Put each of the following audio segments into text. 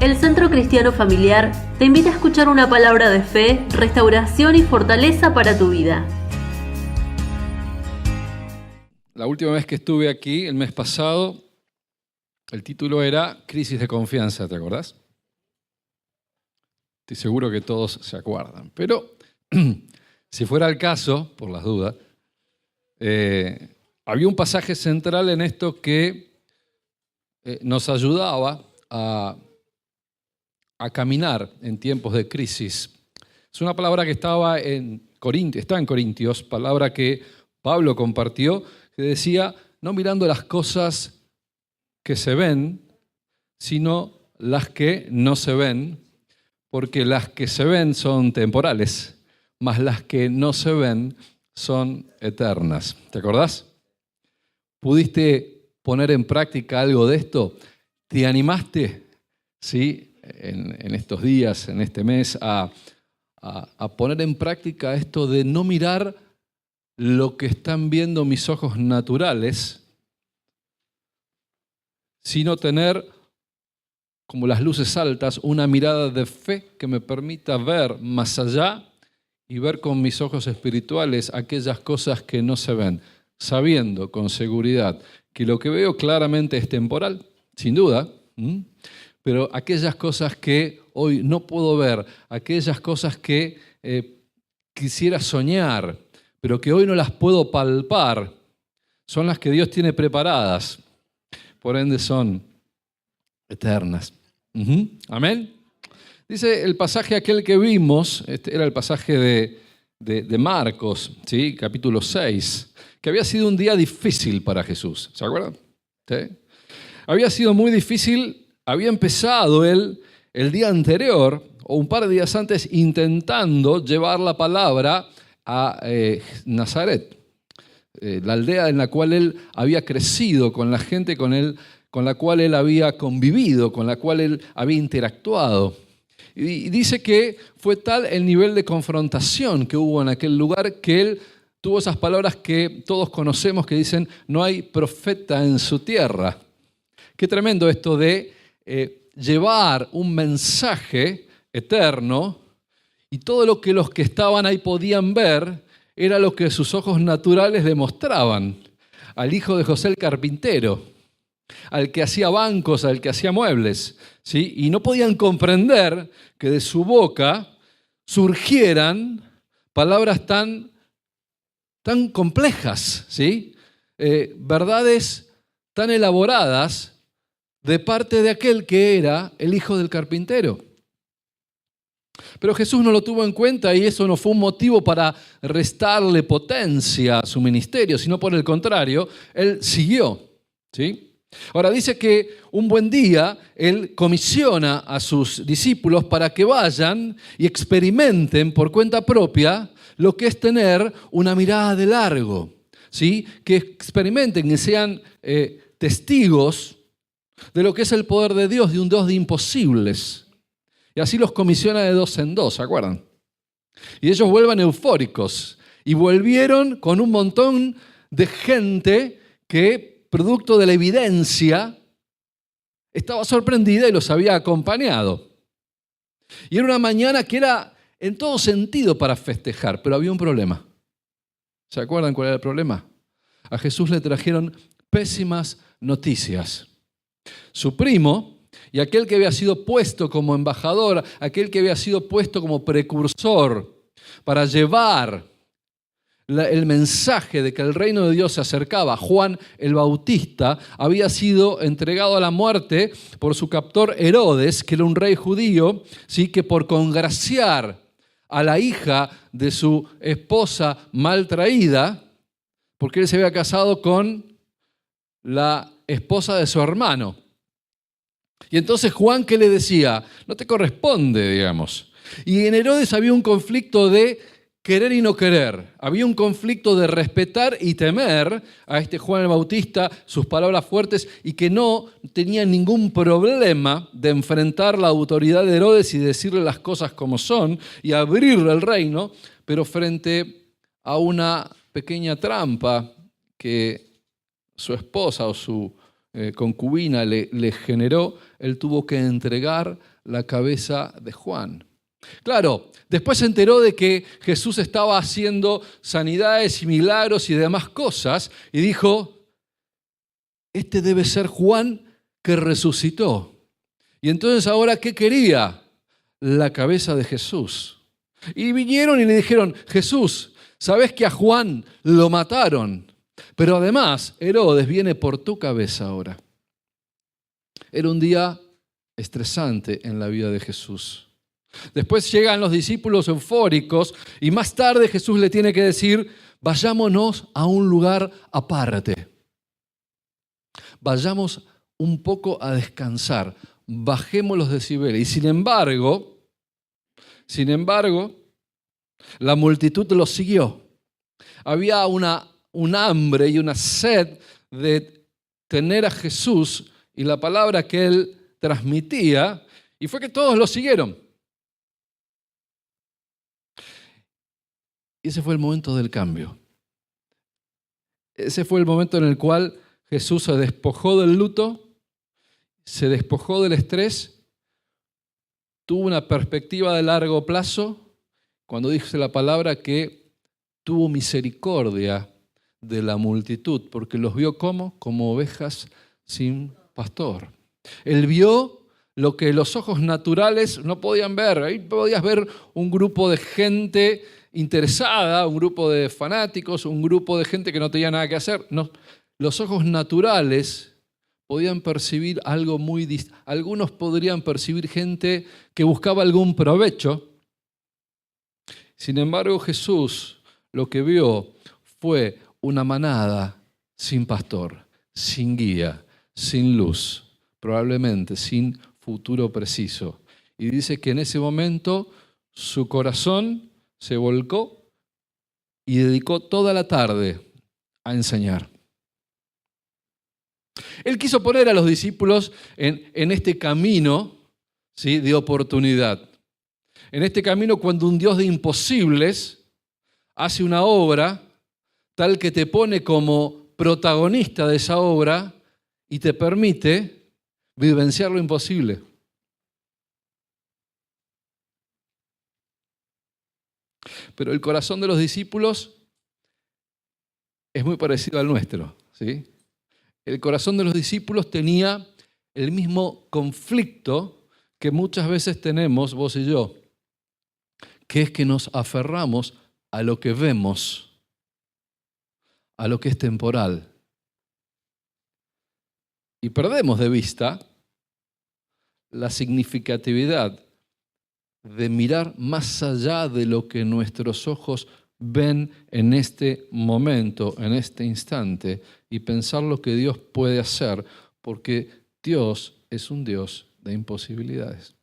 El Centro Cristiano Familiar te invita a escuchar una palabra de fe, restauración y fortaleza para tu vida. La última vez que estuve aquí, el mes pasado, el título era Crisis de confianza, ¿te acordás? Estoy seguro que todos se acuerdan. Pero, si fuera el caso, por las dudas, había un pasaje central en esto que nos ayudaba a caminar en tiempos de crisis. Es una palabra que está en Corintios, palabra que Pablo compartió, que decía, no mirando las cosas que se ven, sino las que no se ven, porque las que se ven son temporales, mas las que no se ven son eternas. ¿Te acordás? ¿Pudiste poner en práctica algo de esto? ¿Te animaste, sí, en estos días, en este mes, a poner en práctica esto de no mirar lo que están viendo mis ojos naturales, sino tener, como las luces altas, una mirada de fe que me permita ver más allá y ver con mis ojos espirituales aquellas cosas que no se ven, sabiendo con seguridad que lo que veo claramente es temporal, sin duda, pero aquellas cosas que hoy no puedo ver, aquellas cosas que quisiera soñar, pero que hoy no las puedo palpar, son las que Dios tiene preparadas. Por ende son eternas. Amén. Dice el pasaje aquel que vimos, este era el pasaje de Marcos, ¿sí? Capítulo 6, que había sido un día difícil para Jesús. ¿Se acuerdan? ¿Sí? Había sido muy difícil. Había empezado él el día anterior, o un par de días antes, intentando llevar la palabra a Nazaret, la aldea en la cual él había crecido, con la gente con la cual él había convivido, con la cual él había interactuado. Y dice que fue tal el nivel de confrontación que hubo en aquel lugar que él tuvo esas palabras que todos conocemos que dicen, no hay profeta en su tierra. Qué tremendo esto de llevar un mensaje eterno y todo lo que los que estaban ahí podían ver era lo que sus ojos naturales demostraban. Al hijo de José el carpintero, al que hacía bancos, al que hacía muebles, ¿sí? Y no podían comprender que de su boca surgieran palabras tan complejas, ¿sí? Verdades tan elaboradas de parte de aquel que era el hijo del carpintero. Pero Jesús no lo tuvo en cuenta y eso no fue un motivo para restarle potencia a su ministerio, sino por el contrario, él siguió, ¿sí? Ahora dice que un buen día él comisiona a sus discípulos para que vayan y experimenten por cuenta propia lo que es tener una mirada de largo, ¿sí? Que experimenten, que sean testigos de lo que es el poder de Dios, de un Dios de imposibles. Y así los comisiona de dos en dos, ¿se acuerdan? Y ellos vuelven eufóricos. Y volvieron con un montón de gente que, producto de la evidencia, estaba sorprendida y los había acompañado. Y era una mañana que era en todo sentido para festejar, pero había un problema. ¿Se acuerdan cuál era el problema? A Jesús le trajeron pésimas noticias. Su primo y aquel que había sido puesto como embajador, aquel que había sido puesto como precursor para llevar el mensaje de que el reino de Dios se acercaba, Juan el Bautista, había sido entregado a la muerte por su captor Herodes, que era un rey judío, ¿sí? Que por congraciar a la hija de su esposa mal traída, porque él se había casado con la esposa de su hermano. Y entonces Juan, ¿qué le decía? No te corresponde, digamos. Y en Herodes había un conflicto de querer y no querer. Había un conflicto de respetar y temer a este Juan el Bautista, sus palabras fuertes, y que no tenía ningún problema de enfrentar la autoridad de Herodes y decirle las cosas como son y abrirle el reino, pero frente a una pequeña trampa que su esposa o su concubina le generó, él tuvo que entregar la cabeza de Juan. Claro, después se enteró de que Jesús estaba haciendo sanidades y milagros y demás cosas y dijo, este debe ser Juan que resucitó. Y entonces ahora, ¿qué quería? La cabeza de Jesús. Y vinieron y le dijeron, Jesús, ¿sabés que a Juan lo mataron? Pero además, Herodes viene por tu cabeza ahora. Era un día estresante en la vida de Jesús. Después llegan los discípulos eufóricos y más tarde Jesús le tiene que decir, vayámonos a un lugar aparte. Vayamos un poco a descansar, bajemos los decibeles. Y sin embargo, la multitud los siguió. Había un hambre y una sed de tener a Jesús y la palabra que él transmitía, y fue que todos lo siguieron. Y ese fue el momento del cambio. Ese fue el momento en el cual Jesús se despojó del luto, se despojó del estrés, tuvo una perspectiva de largo plazo, cuando dice la palabra que tuvo misericordia de la multitud, porque los vio como ovejas sin pastor. Él vio lo que los ojos naturales no podían ver. Ahí podías ver un grupo de gente interesada, un grupo de fanáticos, un grupo de gente que no tenía nada que hacer. No, los ojos naturales podían percibir algo muy distinto. Algunos podrían percibir gente que buscaba algún provecho. Sin embargo, Jesús lo que vio fue una manada sin pastor, sin guía, sin luz, probablemente sin futuro preciso. Y dice que en ese momento su corazón se volcó y dedicó toda la tarde a enseñar. Él quiso poner a los discípulos en este camino, ¿sí?, de oportunidad. En este camino cuando un Dios de imposibles hace una obra tal que te pone como protagonista de esa obra y te permite vivenciar lo imposible. Pero el corazón de los discípulos es muy parecido al nuestro, ¿sí? El corazón de los discípulos tenía el mismo conflicto que muchas veces tenemos vos y yo, que es que nos aferramos a lo que vemos, a lo que es temporal. Y perdemos de vista la significatividad de mirar más allá de lo que nuestros ojos ven en este momento, en este instante, y pensar lo que Dios puede hacer, porque Dios es un Dios de imposibilidades.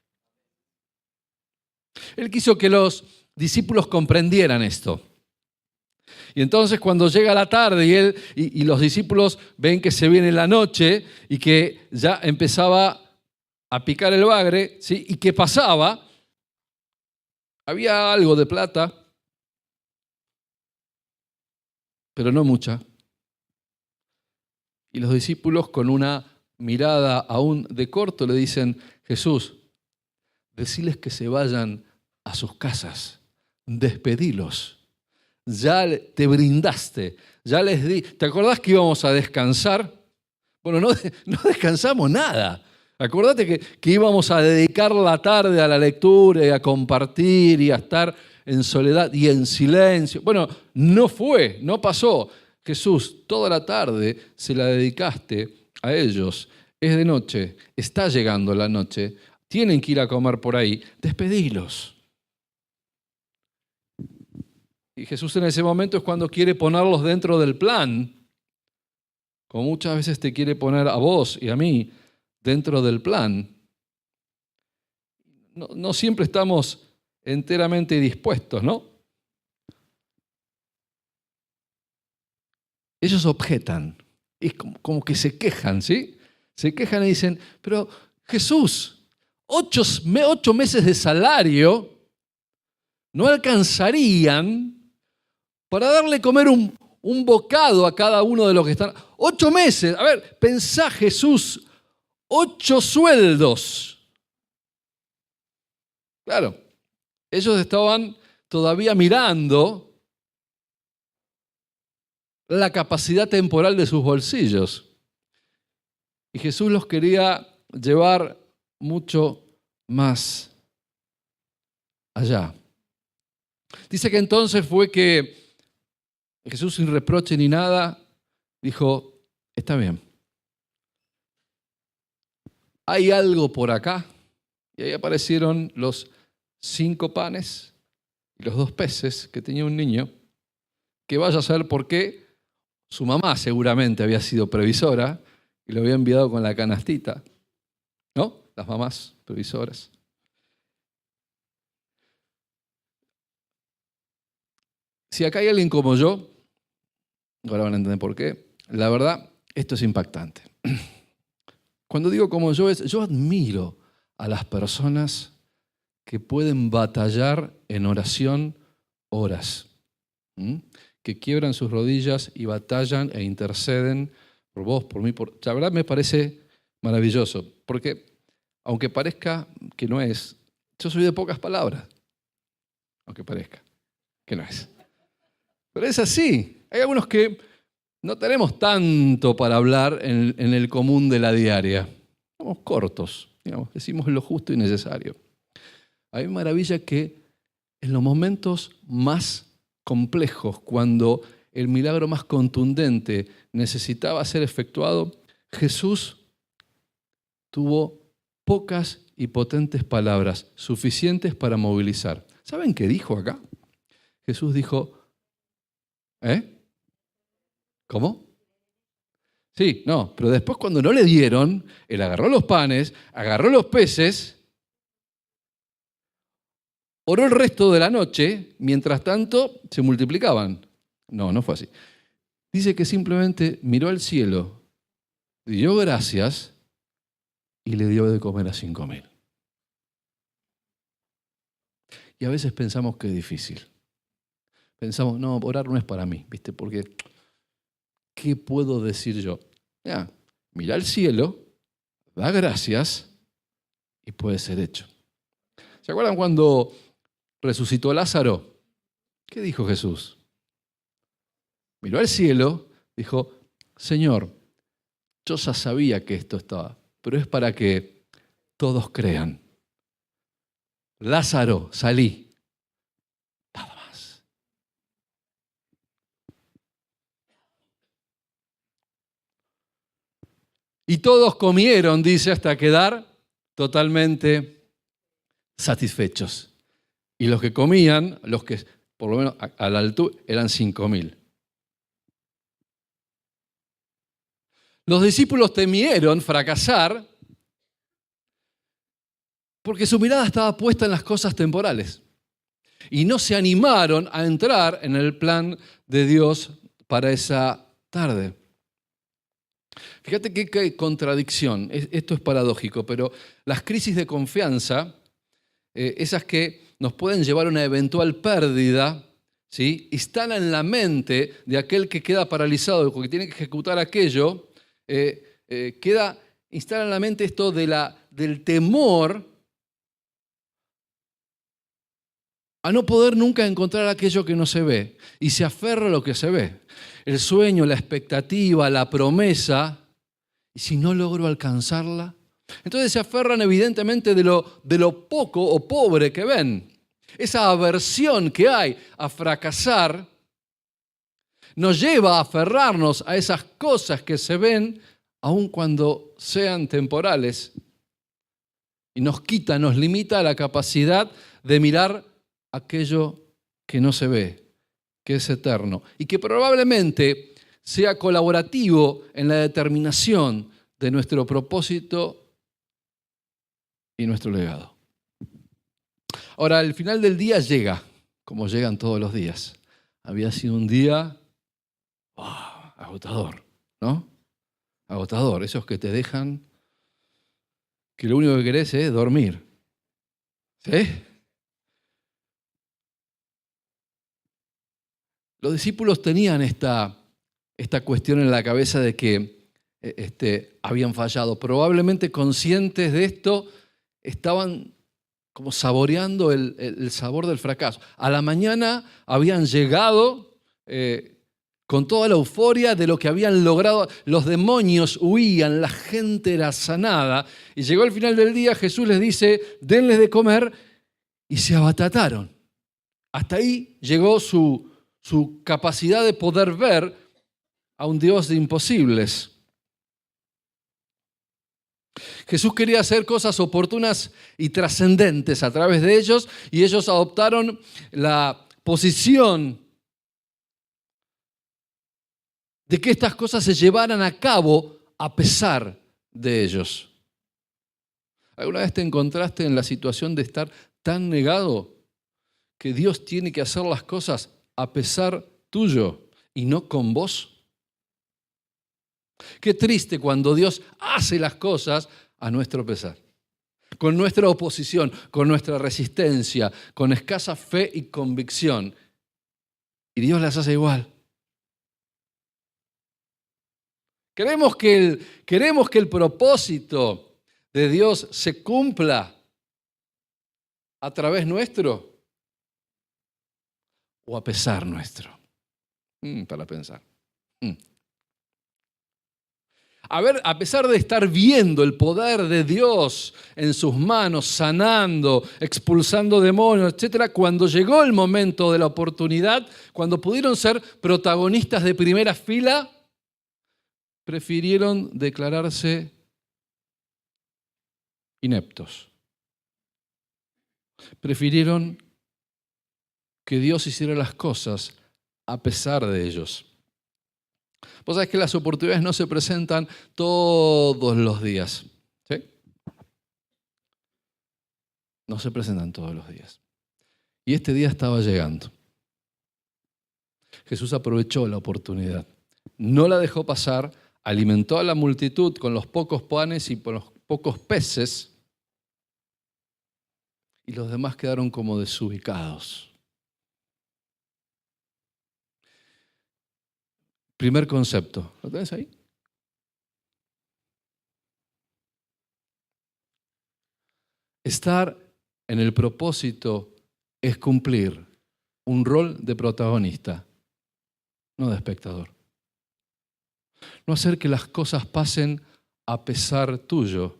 Él quiso que los discípulos comprendieran esto. Y entonces cuando llega la tarde y los discípulos ven que se viene la noche y que ya empezaba a picar el bagre, ¿sí?, y que pasaba, había algo de plata, pero no mucha. Y los discípulos con una mirada aún de corto le dicen, Jesús, deciles que se vayan a sus casas, despedilos. Ya te brindaste, ya les di. ¿Te acordás que íbamos a descansar? Bueno, no descansamos nada. Acordate que íbamos a dedicar la tarde a la lectura y a compartir y a estar en soledad y en silencio. Bueno, no pasó. Jesús, toda la tarde se la dedicaste a ellos. Es de noche, está llegando la noche, tienen que ir a comer por ahí, despedilos. Y Jesús en ese momento es cuando quiere ponerlos dentro del plan, como muchas veces te quiere poner a vos y a mí dentro del plan. No siempre estamos enteramente dispuestos, ¿no? Ellos objetan, es como que se quejan, ¿sí? Se quejan y dicen, pero Jesús, 8 meses de salario no alcanzarían para darle comer un un bocado a cada uno de los que están. 8 meses. A ver, pensá, Jesús, 8 sueldos. Claro, ellos estaban todavía mirando la capacidad temporal de sus bolsillos. Y Jesús los quería llevar mucho más allá. Dice que entonces fue que Jesús, sin reproche ni nada, dijo, está bien. Hay algo por acá. Y ahí aparecieron los 5 panes y los 2 peces que tenía un niño, que vaya a saber por qué su mamá seguramente había sido previsora y lo había enviado con la canastita, ¿no? Las mamás previsoras. Si acá hay alguien como yo, ahora van a entender por qué, la verdad, esto es impactante. Cuando digo como yo admiro a las personas que pueden batallar en oración horas, que quiebran sus rodillas y batallan e interceden por vos, por mí. La verdad me parece maravilloso, porque aunque parezca que no es, yo soy de pocas palabras, aunque parezca que no es. Pero es así. Hay algunos que no tenemos tanto para hablar en el común de la diaria. Somos cortos, digamos, decimos lo justo y necesario. A mí me maravilla que en los momentos más complejos, cuando el milagro más contundente necesitaba ser efectuado, Jesús tuvo pocas y potentes palabras, suficientes para movilizar. ¿Saben qué dijo acá? Jesús dijo, ¿cómo? Sí, no, pero después cuando no le dieron, él agarró los panes, agarró los peces, oró el resto de la noche, mientras tanto se multiplicaban. No, no fue así. Dice que simplemente miró al cielo, dio gracias y le dio de comer a 5.000. Y a veces pensamos que es difícil. Pensamos, no, orar no es para mí, ¿viste? Porque, ¿qué puedo decir yo? Ya, mira al cielo, da gracias y puede ser hecho. ¿Se acuerdan cuando resucitó Lázaro? ¿Qué dijo Jesús? Miró al cielo, dijo, Señor, yo ya sabía que esto estaba, pero es para que todos crean. Lázaro, salí. Nada más. Y todos comieron, dice, hasta quedar totalmente satisfechos. Y los que comían, los que por lo menos a la altura, eran 5.000. Los discípulos temieron fracasar porque su mirada estaba puesta en las cosas temporales. Y no se animaron a entrar en el plan de Dios para esa tarde. Fíjate qué contradicción. Esto es paradójico, pero las crisis de confianza, esas que nos pueden llevar a una eventual pérdida, ¿sí?, instalan en la mente de aquel que queda paralizado, porque tiene que ejecutar aquello, instala en la mente esto del temor a no poder nunca encontrar aquello que no se ve, y se aferra a lo que se ve. El sueño, la expectativa, la promesa, y si no logro alcanzarla, entonces se aferran evidentemente de lo poco o pobre que ven. Esa aversión que hay a fracasar nos lleva a aferrarnos a esas cosas que se ven, aun cuando sean temporales, y nos limita la capacidad de mirar aquello que no se ve, que es eterno, y que probablemente sea colaborativo en la determinación de nuestro propósito y nuestro legado. Ahora, el final del día llega, como llegan todos los días. Había sido un día agotador, ¿no? Agotador, esos que te dejan que lo único que querés es dormir. ¿Sí? Los discípulos tenían esta cuestión en la cabeza de que habían fallado. Probablemente conscientes de esto, estaban como saboreando el sabor del fracaso. A la mañana habían llegado con toda la euforia de lo que habían logrado. Los demonios huían, la gente era sanada. Y llegó el final del día, Jesús les dice, denles de comer, y se abatataron. Hasta ahí llegó su capacidad de poder ver a un Dios de imposibles. Jesús quería hacer cosas oportunas y trascendentes a través de ellos, y ellos adoptaron la posición de que estas cosas se llevaran a cabo a pesar de ellos. ¿Alguna vez te encontraste en la situación de estar tan negado que Dios tiene que hacer las cosas a pesar tuyo y no con vos? Qué triste cuando Dios hace las cosas a nuestro pesar, con nuestra oposición, con nuestra resistencia, con escasa fe y convicción. Y Dios las hace igual. Queremos que el propósito de Dios se cumpla a través nuestro o a pesar nuestro. Para pensar. A pesar de estar viendo el poder de Dios en sus manos, sanando, expulsando demonios, etc., cuando llegó el momento de la oportunidad, cuando pudieron ser protagonistas de primera fila, prefirieron declararse ineptos. Prefirieron que Dios hiciera las cosas a pesar de ellos. Vos sabés que las oportunidades no se presentan todos los días, ¿sí? No se presentan todos los días. Y este día estaba llegando. Jesús aprovechó la oportunidad. No la dejó pasar, alimentó a la multitud con los pocos panes y con los pocos peces, y los demás quedaron como desubicados. Primer concepto. ¿Lo tenés ahí? Estar en el propósito es cumplir un rol de protagonista, no de espectador. No hacer que las cosas pasen a pesar tuyo,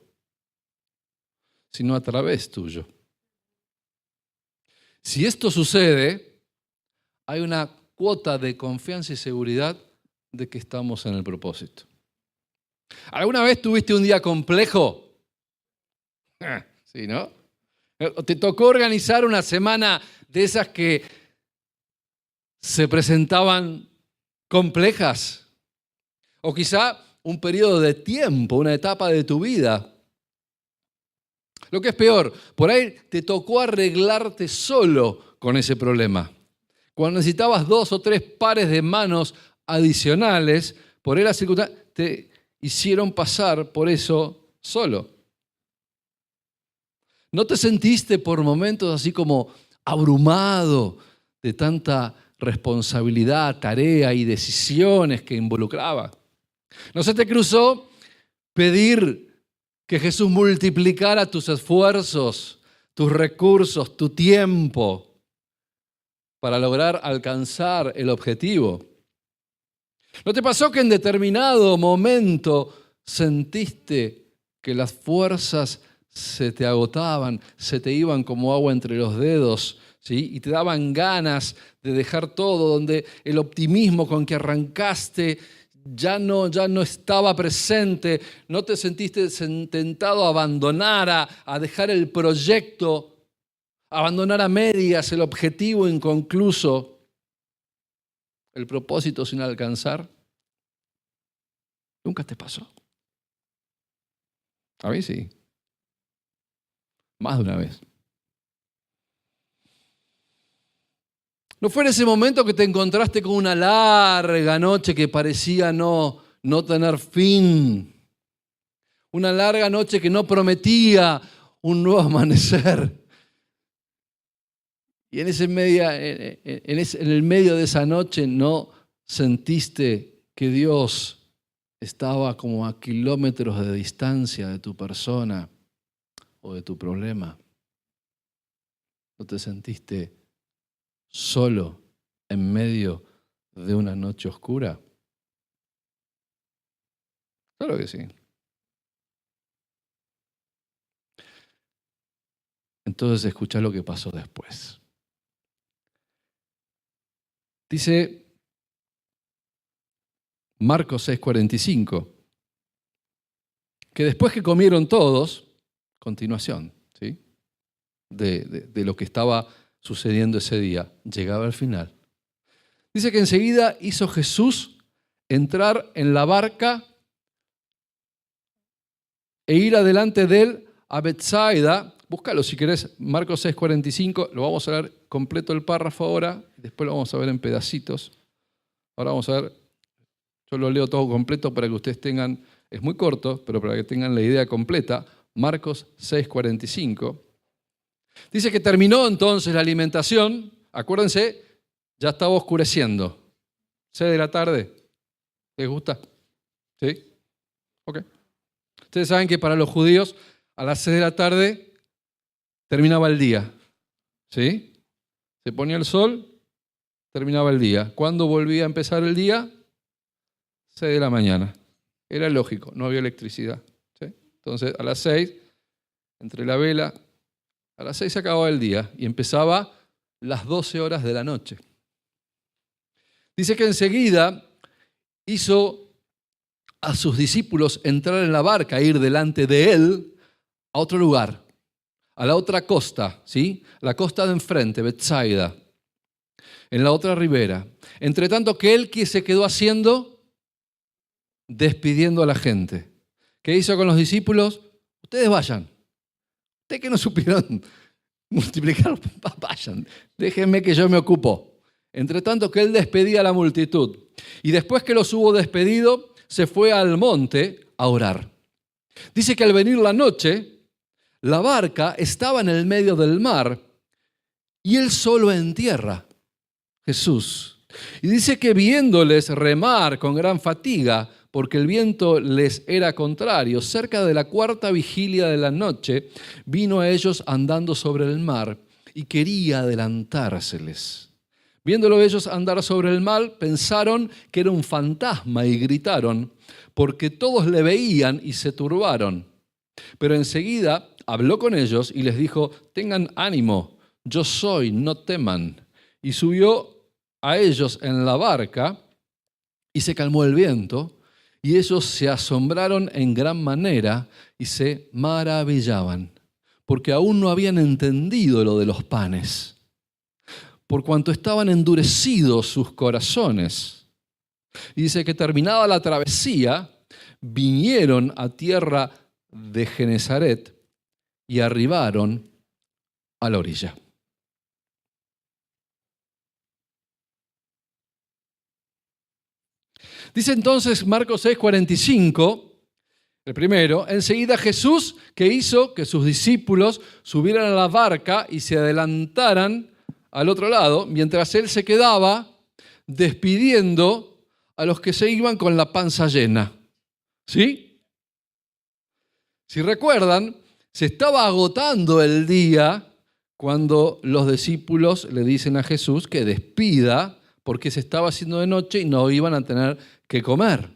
sino a través tuyo. Si esto sucede, hay una cuota de confianza y seguridad de que estamos en el propósito. ¿Alguna vez tuviste un día complejo? Sí, ¿no? ¿Te tocó organizar una semana de esas que se presentaban complejas? O quizá un periodo de tiempo, una etapa de tu vida. Lo que es peor, por ahí te tocó arreglarte solo con ese problema. Cuando necesitabas 2 o 3 pares de manos adicionales, por la circunstancia, te hicieron pasar por eso solo. ¿No te sentiste por momentos así como abrumado de tanta responsabilidad, tarea y decisiones que involucraba? ¿No se te cruzó pedir que Jesús multiplicara tus esfuerzos, tus recursos, tu tiempo para lograr alcanzar el objetivo? ¿No te pasó que en determinado momento sentiste que las fuerzas se te agotaban, se te iban como agua entre los dedos, ¿sí? Y te daban ganas de dejar todo, donde el optimismo con que arrancaste ya no estaba presente? ¿No te sentiste tentado a abandonar, a dejar el proyecto, a abandonar a medias el objetivo inconcluso? El propósito sin alcanzar. ¿Nunca te pasó? A mí sí. Más de una vez. ¿No fue en ese momento que te encontraste con una larga noche que parecía no tener fin? Una larga noche que no prometía un nuevo amanecer. Y en el medio de esa noche no sentiste que Dios estaba como a kilómetros de distancia de tu persona o de tu problema. ¿No te sentiste solo en medio de una noche oscura? Claro que sí. Entonces escucha lo que pasó después. Dice Marcos 6:45, que después que comieron todos, continuación, ¿sí?, de lo que estaba sucediendo ese día, llegaba al final. Dice que enseguida hizo Jesús entrar en la barca e ir adelante de él a Betsaida. Búscalo si querés, Marcos 6:45, lo vamos a leer completo el párrafo ahora, después lo vamos a ver en pedacitos. Ahora vamos a ver, yo lo leo todo completo para que ustedes tengan, es muy corto, pero para que tengan la idea completa. Marcos 6:45. Dice que terminó entonces la alimentación, acuérdense, ya estaba oscureciendo. 6 de la tarde, ¿les gusta? ¿Sí? Ok. Ustedes saben que para los judíos a las 6 de la tarde terminaba el día. ¿Sí? Se ponía el sol, terminaba el día. ¿Cuándo volvía a empezar el día? 6 de la mañana. Era lógico, no había electricidad. ¿Sí? Entonces a las 6, entre la vela, a las 6 se acababa el día y empezaba las 12 horas de la noche. Dice que enseguida hizo a sus discípulos entrar en la barca e ir delante de él a otro lugar, a la otra costa, ¿sí? La costa de enfrente, Betsaida, en la otra ribera. Entre tanto que él, ¿qué se quedó haciendo? Despidiendo a la gente. ¿Qué hizo con los discípulos? Ustedes vayan. Ustedes que no supieron multiplicar, vayan. Déjenme que yo me ocupo. Entre tanto que él despedía a la multitud. Y después que los hubo despedido, se fue al monte a orar. Dice que al venir la noche, la barca estaba en el medio del mar y él solo en tierra, Jesús. Y dice que viéndoles remar con gran fatiga, porque el viento les era contrario, cerca de la 4ª vigilia de la noche, vino a ellos andando sobre el mar y quería adelantárseles. Viéndolo ellos andar sobre el mar, pensaron que era un fantasma y gritaron, porque todos le veían y se turbaron. Pero enseguida habló con ellos y les dijo, tengan ánimo, yo soy, no teman. Y subió a ellos en la barca y se calmó el viento, y ellos se asombraron en gran manera y se maravillaban, porque aún no habían entendido lo de los panes, por cuanto estaban endurecidos sus corazones. Y dice que terminada la travesía, vinieron a tierra de Genesaret y arribaron a la orilla. Dice entonces Marcos 6:45, el primero, enseguida Jesús, que hizo que sus discípulos subieran a la barca y se adelantaran al otro lado, mientras él se quedaba despidiendo a los que se iban con la panza llena. ¿Sí? Si recuerdan, se estaba agotando el día cuando los discípulos le dicen a Jesús que despida porque se estaba haciendo de noche y no iban a tener que comer.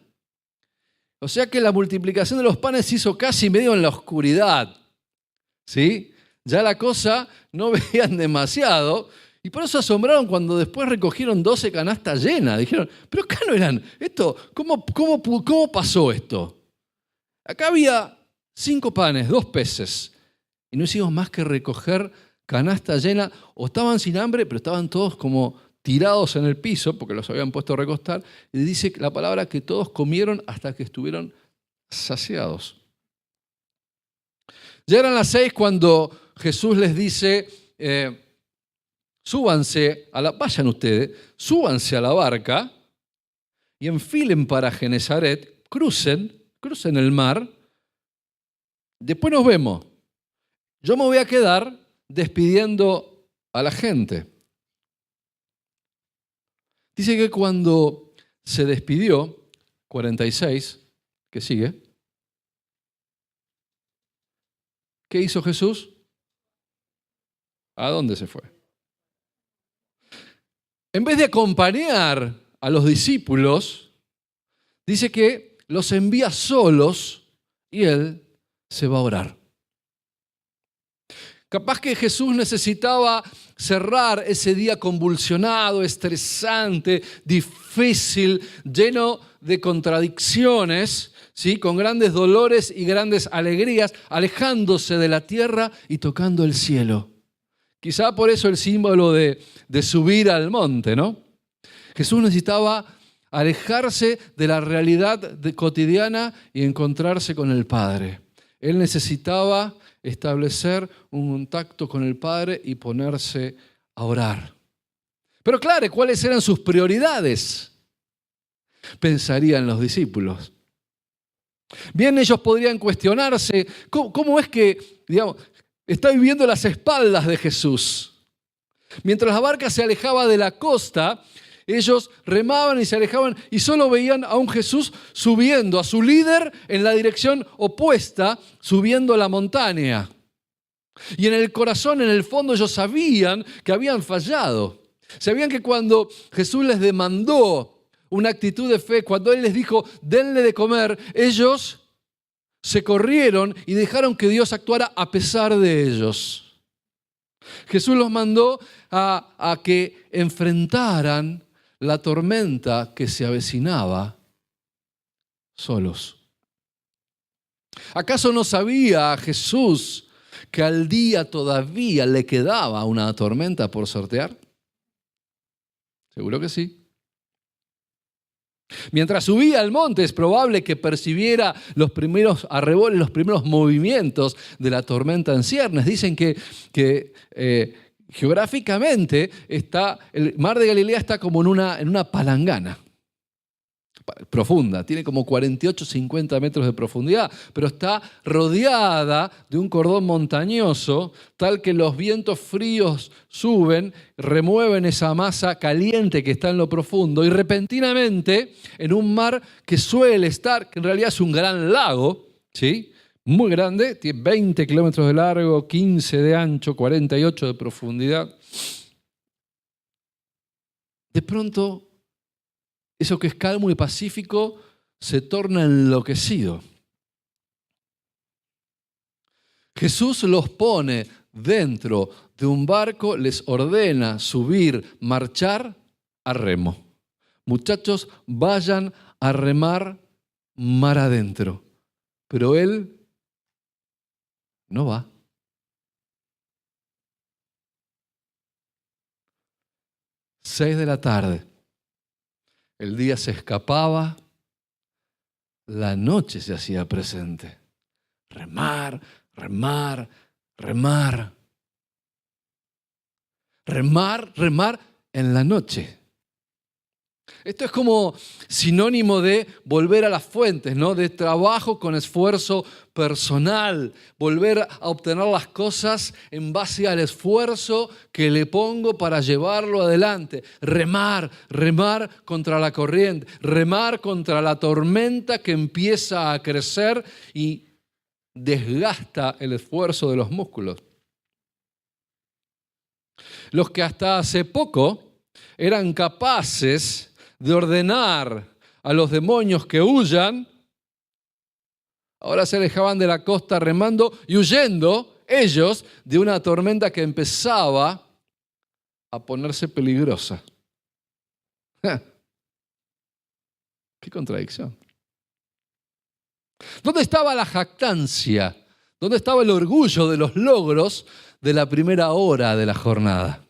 O sea que la multiplicación de los panes se hizo casi medio en la oscuridad. ¿Sí? Ya la cosa no veían demasiado. Y por eso asombraron cuando después recogieron 12 canastas llenas. Dijeron, pero acá no eran, ¿cómo pasó esto? Acá había 5 panes, 2 peces. Y no hicimos más que recoger canastas llenas. O estaban sin hambre, pero estaban todos como tirados en el piso, porque los habían puesto a recostar. Y dice la palabra que todos comieron hasta que estuvieron saciados. Ya eran las 6 cuando Jesús les dice, vayan ustedes, súbanse a la barca y enfilen para Genesaret, crucen el mar, después nos vemos. Yo me voy a quedar despidiendo a la gente. Dice que cuando se despidió, 46, que sigue, ¿qué hizo Jesús? ¿A dónde se fue? En vez de acompañar a los discípulos, dice que los envía solos y Él se va a orar. Capaz que Jesús necesitaba cerrar ese día convulsionado, estresante, difícil, lleno de contradicciones, ¿sí? Con grandes dolores y grandes alegrías, alejándose de la tierra y tocando el cielo. Quizá por eso el símbolo de subir al monte, ¿no? Jesús necesitaba alejarse de la realidad cotidiana y encontrarse con el Padre. Él necesitaba establecer un contacto con el Padre y ponerse a orar. Pero claro, ¿cuáles eran sus prioridades? Pensarían los discípulos. Bien, ellos podrían cuestionarse, ¿cómo es que, digamos, está viviendo a las espaldas de Jesús? Mientras la barca se alejaba de la costa, ellos remaban y se alejaban y solo veían a un Jesús subiendo, a su líder en la dirección opuesta, subiendo la montaña. Y en el corazón, en el fondo, ellos sabían que habían fallado. Sabían que cuando Jesús les demandó una actitud de fe, cuando Él les dijo, denle de comer, ellos se corrieron y dejaron que Dios actuara a pesar de ellos. Jesús los mandó a que enfrentaran la tormenta que se avecinaba solos. ¿Acaso no sabía Jesús que al día todavía le quedaba una tormenta por sortear? Seguro que sí. Mientras subía al monte es probable que percibiera los primeros arreboles, los primeros movimientos de la tormenta en ciernes. Dicen que geográficamente el mar de Galilea está como en una palangana profunda, tiene como 48, 50 metros de profundidad, pero está rodeada de un cordón montañoso, tal que los vientos fríos suben, remueven esa masa caliente que está en lo profundo y repentinamente en un mar que suele estar, que en realidad es un gran lago, ¿sí? Muy grande, tiene 20 kilómetros de largo, 15 de ancho, 48 de profundidad. De pronto, eso que es calmo y pacífico se torna enloquecido. Jesús los pone dentro de un barco, les ordena subir, marchar a remo. Muchachos, vayan a remar mar adentro. Pero Él no va. Seis de la tarde. El día se escapaba, la noche se hacía presente. Remar, remar, remar. Remar, remar en la noche. Esto es como sinónimo de volver a las fuentes, ¿no? De trabajo con esfuerzo personal, volver a obtener las cosas en base al esfuerzo que le pongo para llevarlo adelante. Remar, remar contra la corriente, remar contra la tormenta que empieza a crecer y desgasta el esfuerzo de los músculos. Los que hasta hace poco eran capaces de ordenar a los demonios que huyan, ahora se alejaban de la costa remando y huyendo ellos de una tormenta que empezaba a ponerse peligrosa. ¡Qué contradicción! ¿Dónde estaba la jactancia? ¿Dónde estaba el orgullo de los logros de la primera hora de la jornada?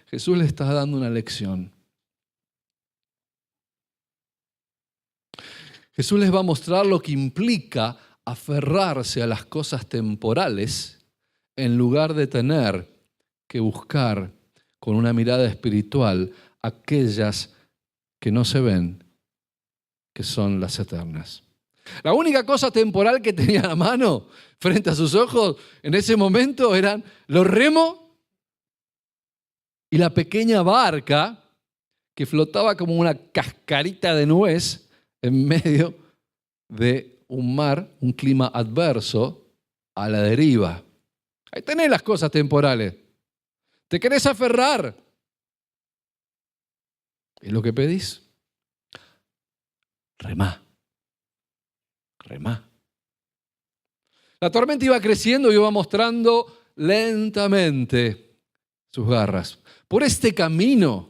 Jesús le está dando una lección. Jesús les va a mostrar lo que implica aferrarse a las cosas temporales en lugar de tener que buscar con una mirada espiritual aquellas que no se ven, que son las eternas. La única cosa temporal que tenía a la mano frente a sus ojos en ese momento eran los remos y la pequeña barca que flotaba como una cascarita de nuez en medio de un mar, un clima adverso a la deriva. Ahí tenés las cosas temporales. ¿Te querés aferrar? ¿Es lo que pedís? Remá. Remá. La tormenta iba creciendo y iba mostrando lentamente sus garras. Por este camino.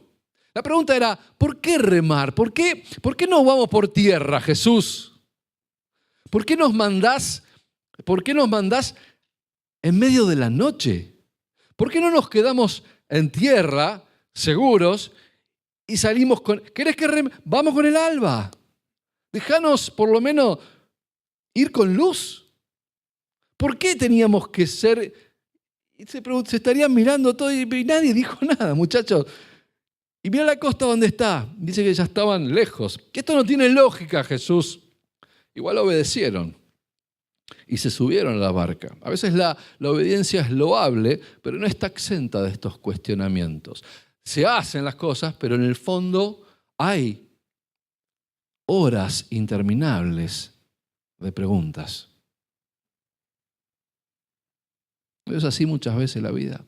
La pregunta era, ¿por qué remar? ¿Por qué no vamos por tierra, Jesús? ¿Por qué nos mandás en medio de la noche? ¿Por qué no nos quedamos en tierra, seguros, y salimos con... ¿Querés que vamos con el alba? Déjanos por lo menos ir con luz. ¿Por qué teníamos que ser? Se estarían mirando todo y nadie dijo nada, muchachos. Y mira la costa donde está. Dice que ya estaban lejos. Que esto no tiene lógica, Jesús. Igual obedecieron y se subieron a la barca. A veces la obediencia es loable, pero no está exenta de estos cuestionamientos. Se hacen las cosas, pero en el fondo hay horas interminables de preguntas. Es así muchas veces la vida.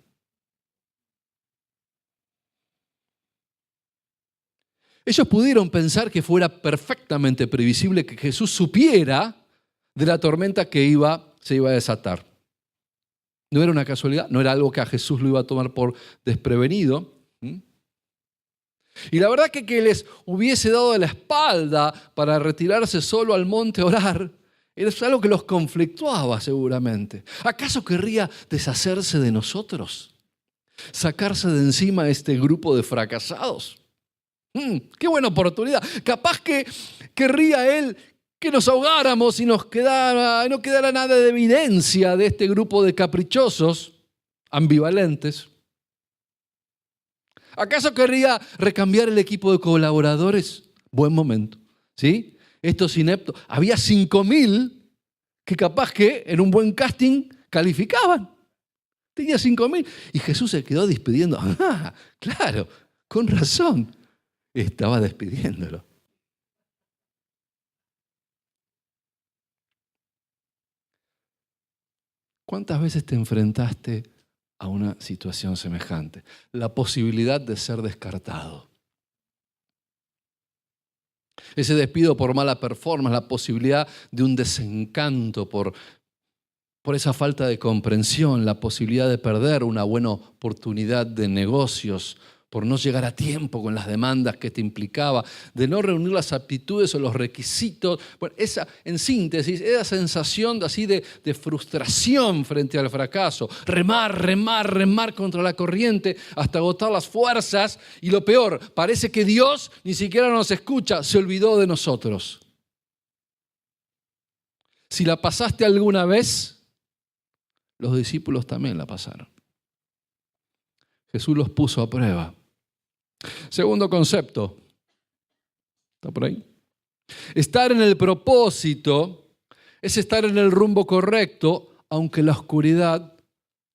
Ellos pudieron pensar que fuera perfectamente previsible que Jesús supiera de la tormenta que se iba a desatar. No era una casualidad, no era algo que a Jesús lo iba a tomar por desprevenido. Y la verdad que les hubiese dado la espalda para retirarse solo al monte a orar, era algo que los conflictuaba seguramente. ¿Acaso querría deshacerse de nosotros? ¿Sacarse de encima a este grupo de fracasados? ¡Qué buena oportunidad! Capaz que querría Él que nos ahogáramos y no quedara nada de evidencia de este grupo de caprichosos, ambivalentes. ¿Acaso querría recambiar el equipo de colaboradores? Buen momento, ¿sí? Estos ineptos. Había 5.000 que capaz que en un buen casting calificaban. Tenía 5.000. Y Jesús se quedó despidiendo. Ah, claro, con razón. Estaba despidiéndolo. ¿Cuántas veces te enfrentaste a una situación semejante? La posibilidad de ser descartado. Ese despido por mala performance, la posibilidad de un desencanto por esa falta de comprensión, la posibilidad de perder una buena oportunidad de negocios, por no llegar a tiempo con las demandas que te implicaba, de no reunir las aptitudes o los requisitos. Bueno, en síntesis, esa sensación de frustración frente al fracaso. Remar contra la corriente hasta agotar las fuerzas. Y lo peor, parece que Dios ni siquiera nos escucha, se olvidó de nosotros. Si la pasaste alguna vez, los discípulos también la pasaron. Jesús los puso a prueba. Segundo concepto, ¿está por ahí? Estar en el propósito es estar en el rumbo correcto, aunque la oscuridad,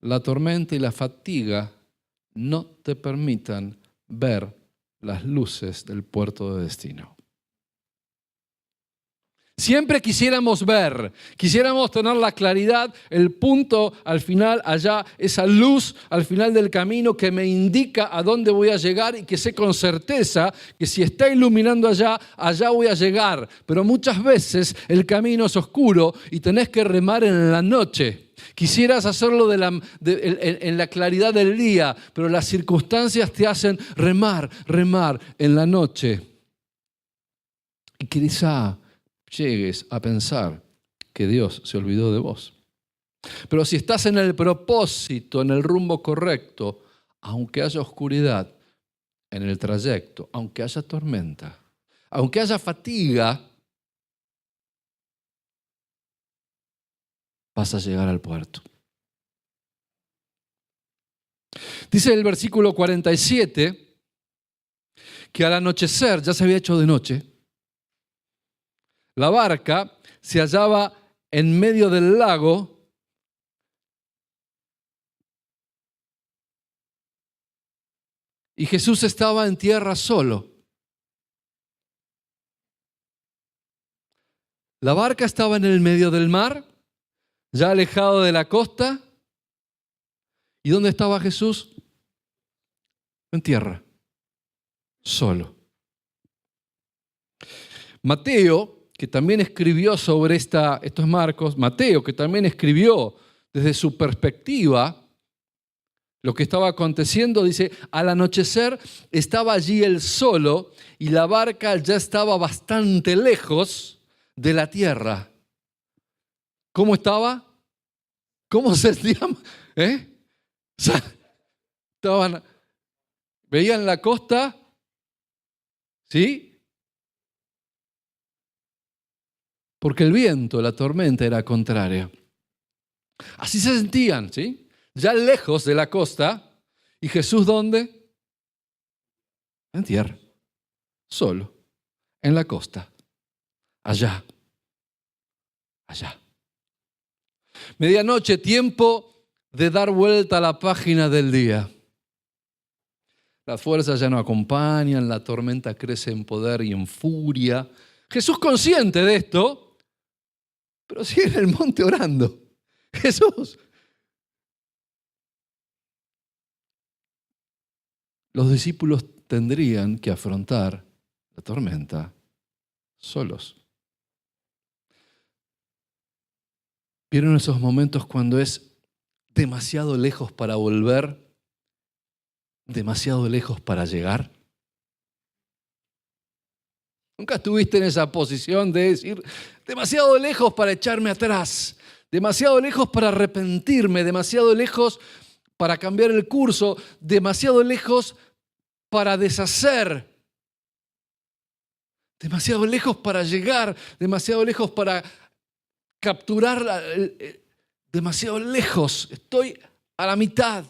la tormenta y la fatiga no te permitan ver las luces del puerto de destino. Siempre quisiéramos tener la claridad, el punto al final allá, esa luz al final del camino que me indica a dónde voy a llegar y que sé con certeza que si está iluminando allá voy a llegar. Pero muchas veces el camino es oscuro y tenés que remar en la noche. Quisieras hacerlo en la claridad del día, pero las circunstancias te hacen remar en la noche. Y quizá llegues a pensar que Dios se olvidó de vos. Pero si estás en el propósito, en el rumbo correcto, aunque haya oscuridad en el trayecto, aunque haya tormenta, aunque haya fatiga, vas a llegar al puerto. Dice el versículo 47 que al anochecer, ya se había hecho de noche, la barca se hallaba en medio del lago y Jesús estaba en tierra solo. La barca estaba en el medio del mar, ya alejado de la costa. ¿Y dónde estaba Jesús? En tierra, solo. Mateo, que también escribió sobre estos Marcos, Mateo, que también escribió desde su perspectiva lo que estaba aconteciendo, dice, al anochecer estaba allí él solo y la barca ya estaba bastante lejos de la tierra. ¿Cómo estaba? ¿Cómo se sentían? O sea, veían la costa, ¿sí? Porque el viento, la tormenta era contraria. Así se sentían, ¿sí? Ya lejos de la costa. ¿Y Jesús dónde? En tierra, solo, en la costa, allá. Medianoche, tiempo de dar vuelta a la página del día. Las fuerzas ya no acompañan, la tormenta crece en poder y en furia. Jesús consciente de esto, pero sigue en el monte orando. Jesús. Los discípulos tendrían que afrontar la tormenta solos. ¿Vieron esos momentos cuando es demasiado lejos para volver? ¿Demasiado lejos para llegar? ¿Nunca estuviste en esa posición de decir, demasiado lejos para echarme atrás, demasiado lejos para arrepentirme, demasiado lejos para cambiar el curso, demasiado lejos para deshacer, demasiado lejos para llegar, demasiado lejos para capturar, demasiado lejos? Estoy a la mitad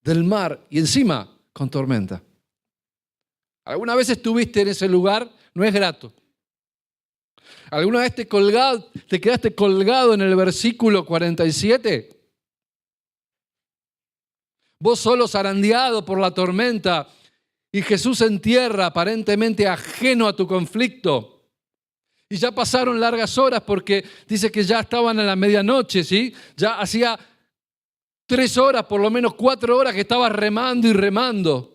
del mar y encima con tormenta. ¿Alguna vez estuviste en ese lugar? No es grato. ¿Alguna vez te quedaste colgado en el versículo 47? Vos solo zarandeado por la tormenta y Jesús en tierra, aparentemente ajeno a tu conflicto. Y ya pasaron largas horas porque dice que ya estaban a la medianoche, ¿sí? Ya hacía 3 horas, por lo menos 4 horas que estabas remando y remando.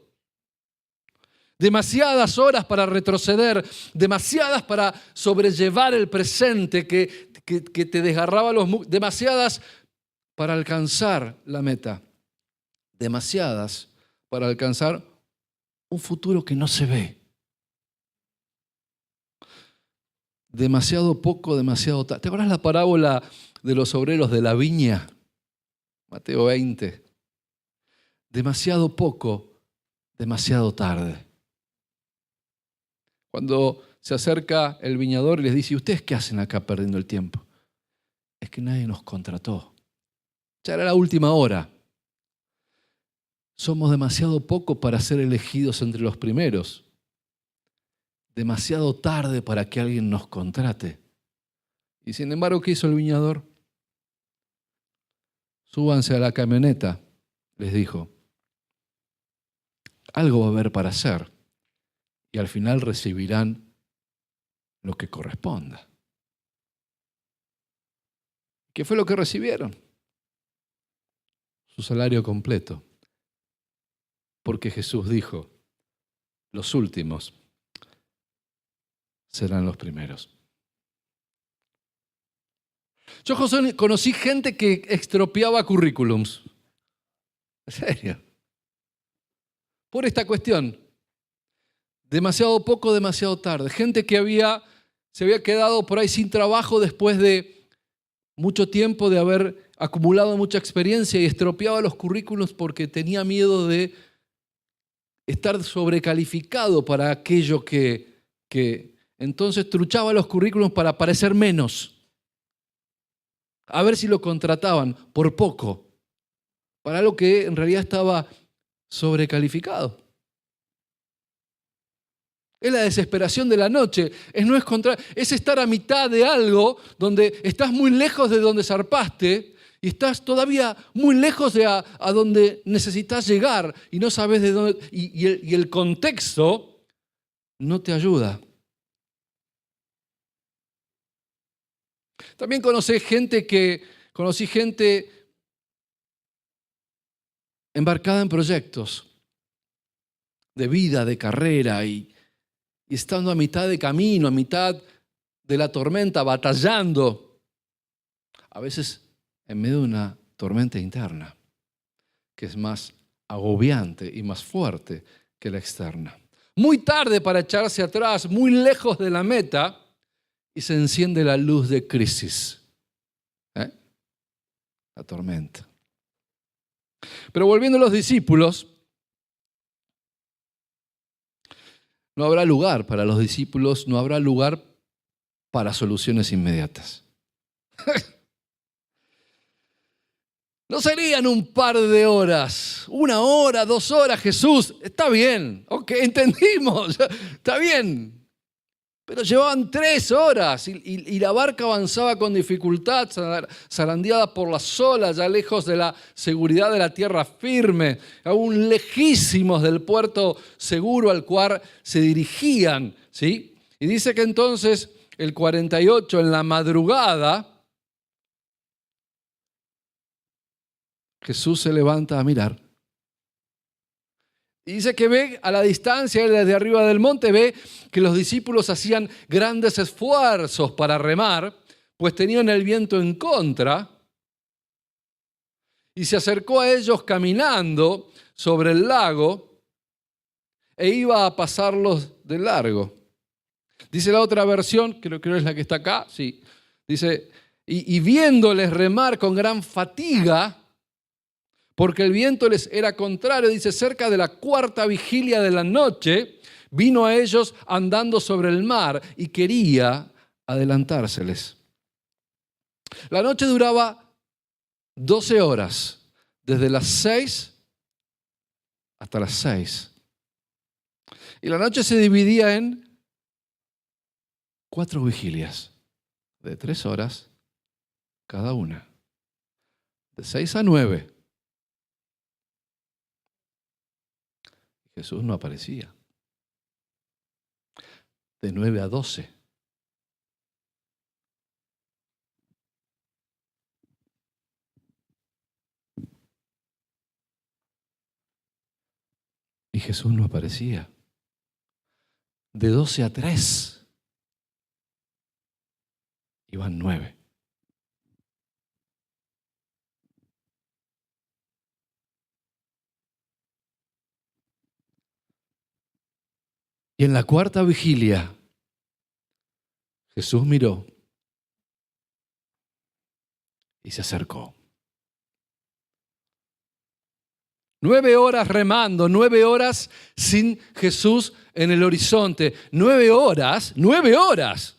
Demasiadas horas para retroceder, demasiadas para sobrellevar el presente que te desgarraba demasiadas para alcanzar la meta, demasiadas para alcanzar un futuro que no se ve. Demasiado poco, demasiado tarde. ¿Te acuerdas la parábola de los obreros de la viña? Mateo 20. Demasiado poco, demasiado tarde. Cuando se acerca el viñador y les dice, ¿ustedes qué hacen acá perdiendo el tiempo? Es que nadie nos contrató. Ya era la última hora. Somos demasiado poco para ser elegidos entre los primeros. Demasiado tarde para que alguien nos contrate. Y sin embargo, ¿qué hizo el viñador? Súbanse a la camioneta, les dijo. Algo va a haber para hacer. Y al final recibirán lo que corresponda. ¿Qué fue lo que recibieron? Su salario completo. Porque Jesús dijo, los últimos serán los primeros. Yo, José, conocí gente que extropiaba currículums. ¿En serio? Por esta cuestión. Demasiado poco, demasiado tarde. Gente que se había quedado por ahí sin trabajo después de mucho tiempo de haber acumulado mucha experiencia y estropeaba los currículums porque tenía miedo de estar sobrecalificado para aquello que entonces truchaba los currículums para parecer menos. A ver si lo contrataban por poco, para algo que en realidad estaba sobrecalificado. Es la desesperación de la noche. Es estar a mitad de algo donde estás muy lejos de donde zarpaste y estás todavía muy lejos de a donde necesitas llegar y no sabes de dónde. Y el contexto no te ayuda. También conocí gente embarcada en proyectos de vida, de carrera y estando a mitad de camino, a mitad de la tormenta, batallando, a veces en medio de una tormenta interna, que es más agobiante y más fuerte que la externa. Muy tarde para echarse atrás, muy lejos de la meta, y se enciende la luz de crisis. La tormenta. Pero volviendo a los discípulos, no habrá lugar para los discípulos, no habrá lugar para soluciones inmediatas. No serían un par de horas, 1 hora, 2 horas, Jesús, está bien, ok, entendimos, está bien. Pero llevaban 3 horas y la barca avanzaba con dificultad, zarandeada por las olas, ya lejos de la seguridad de la tierra firme, aún lejísimos del puerto seguro al cual se dirigían, ¿sí? Y dice que entonces, el 48, en la madrugada, Jesús se levanta a mirar. Y dice que ve a la distancia, desde arriba del monte, ve que los discípulos hacían grandes esfuerzos para remar, pues tenían el viento en contra, y se acercó a ellos caminando sobre el lago e iba a pasarlos de largo. Dice la otra versión, creo que es la que está acá, sí, dice, y viéndoles remar con gran fatiga, porque el viento les era contrario, dice, cerca de la 4ª vigilia de la noche, vino a ellos andando sobre el mar y quería adelantárseles. La noche duraba 12 horas, desde las 6 hasta las 6. Y la noche se dividía en 4 vigilias, de 3 horas cada una, de 6 a 9. Jesús no aparecía. De 9 a 12. Y Jesús no aparecía. De 12 a 3. Iban 9. Y en la 4ª vigilia, Jesús miró y se acercó. 9 horas remando, 9 horas sin Jesús en el horizonte. 9 horas, 9 horas.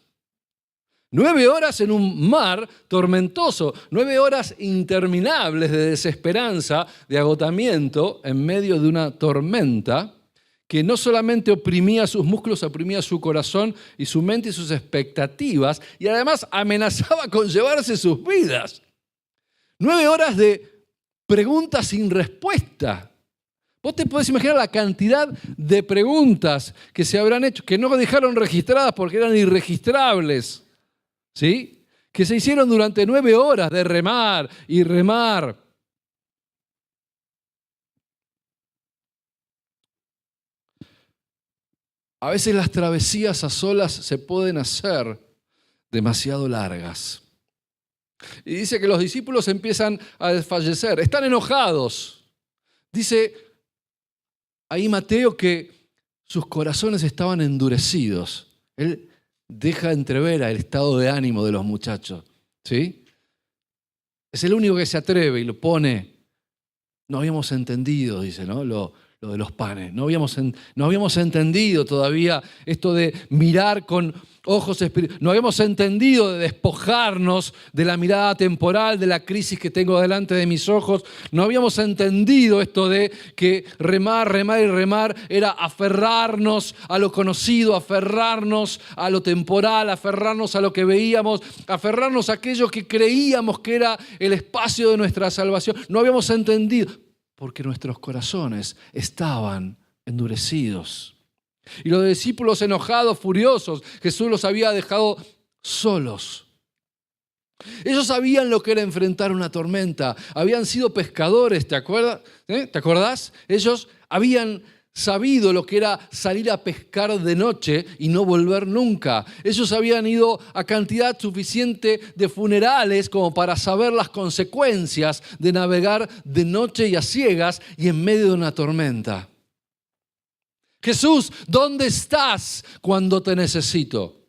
9 horas en un mar tormentoso, 9 horas interminables de desesperanza, de agotamiento en medio de una tormenta que no solamente oprimía sus músculos, oprimía su corazón y su mente y sus expectativas, y además amenazaba con llevarse sus vidas. 9 horas de preguntas sin respuesta. Vos te podés imaginar la cantidad de preguntas que se habrán hecho, que no dejaron registradas porque eran irregistrables, ¿sí? Que se hicieron durante 9 horas de remar y remar. A veces las travesías a solas se pueden hacer demasiado largas. Y dice que los discípulos empiezan a desfallecer, están enojados. Dice ahí Mateo que sus corazones estaban endurecidos. Él deja entrever el estado de ánimo de los muchachos, ¿sí? Es el único que se atreve y lo pone. No habíamos entendido, dice, ¿no? Lo lo de los panes. No habíamos entendido todavía esto de mirar con ojos espirituales. No habíamos entendido de despojarnos de la mirada temporal, de la crisis que tengo delante de mis ojos. No habíamos entendido esto de que remar y remar era aferrarnos a lo conocido, aferrarnos a lo temporal, aferrarnos a lo que veíamos, aferrarnos a aquello que creíamos que era el espacio de nuestra salvación. No habíamos entendido, porque nuestros corazones estaban endurecidos. Y los discípulos enojados, furiosos, Jesús los había dejado solos. Ellos sabían lo que era enfrentar una tormenta. Habían sido pescadores, ¿te acuerdas? ¿Te acordás? Ellos habían sabido lo que era salir a pescar de noche y no volver nunca. Ellos habían ido a cantidad suficiente de funerales como para saber las consecuencias de navegar de noche y a ciegas y en medio de una tormenta. Jesús, ¿dónde estás cuando te necesito?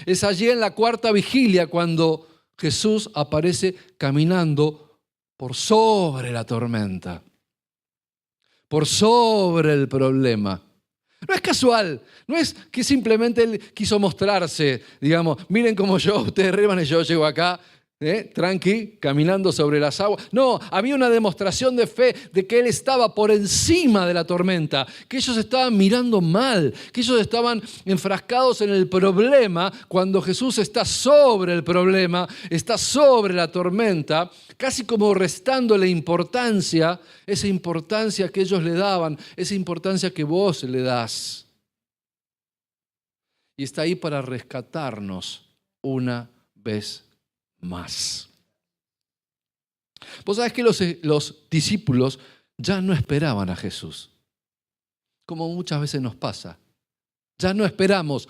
Es allí en la cuarta vigilia cuando Jesús aparece caminando por sobre la tormenta, por sobre el problema. No es casual, no es que simplemente Él quiso mostrarse, digamos, miren cómo ustedes reman y yo llego acá, tranqui, caminando sobre las aguas. No, había una demostración de fe de que Él estaba por encima de la tormenta, que ellos estaban mirando mal, que ellos estaban enfrascados en el problema, cuando Jesús está sobre el problema, está sobre la tormenta, casi como restándole importancia, esa importancia que ellos le daban, esa importancia que vos le das. Y está ahí para rescatarnos una vez más. Vos sabés que los discípulos ya no esperaban a Jesús, como muchas veces nos pasa. Ya no esperamos,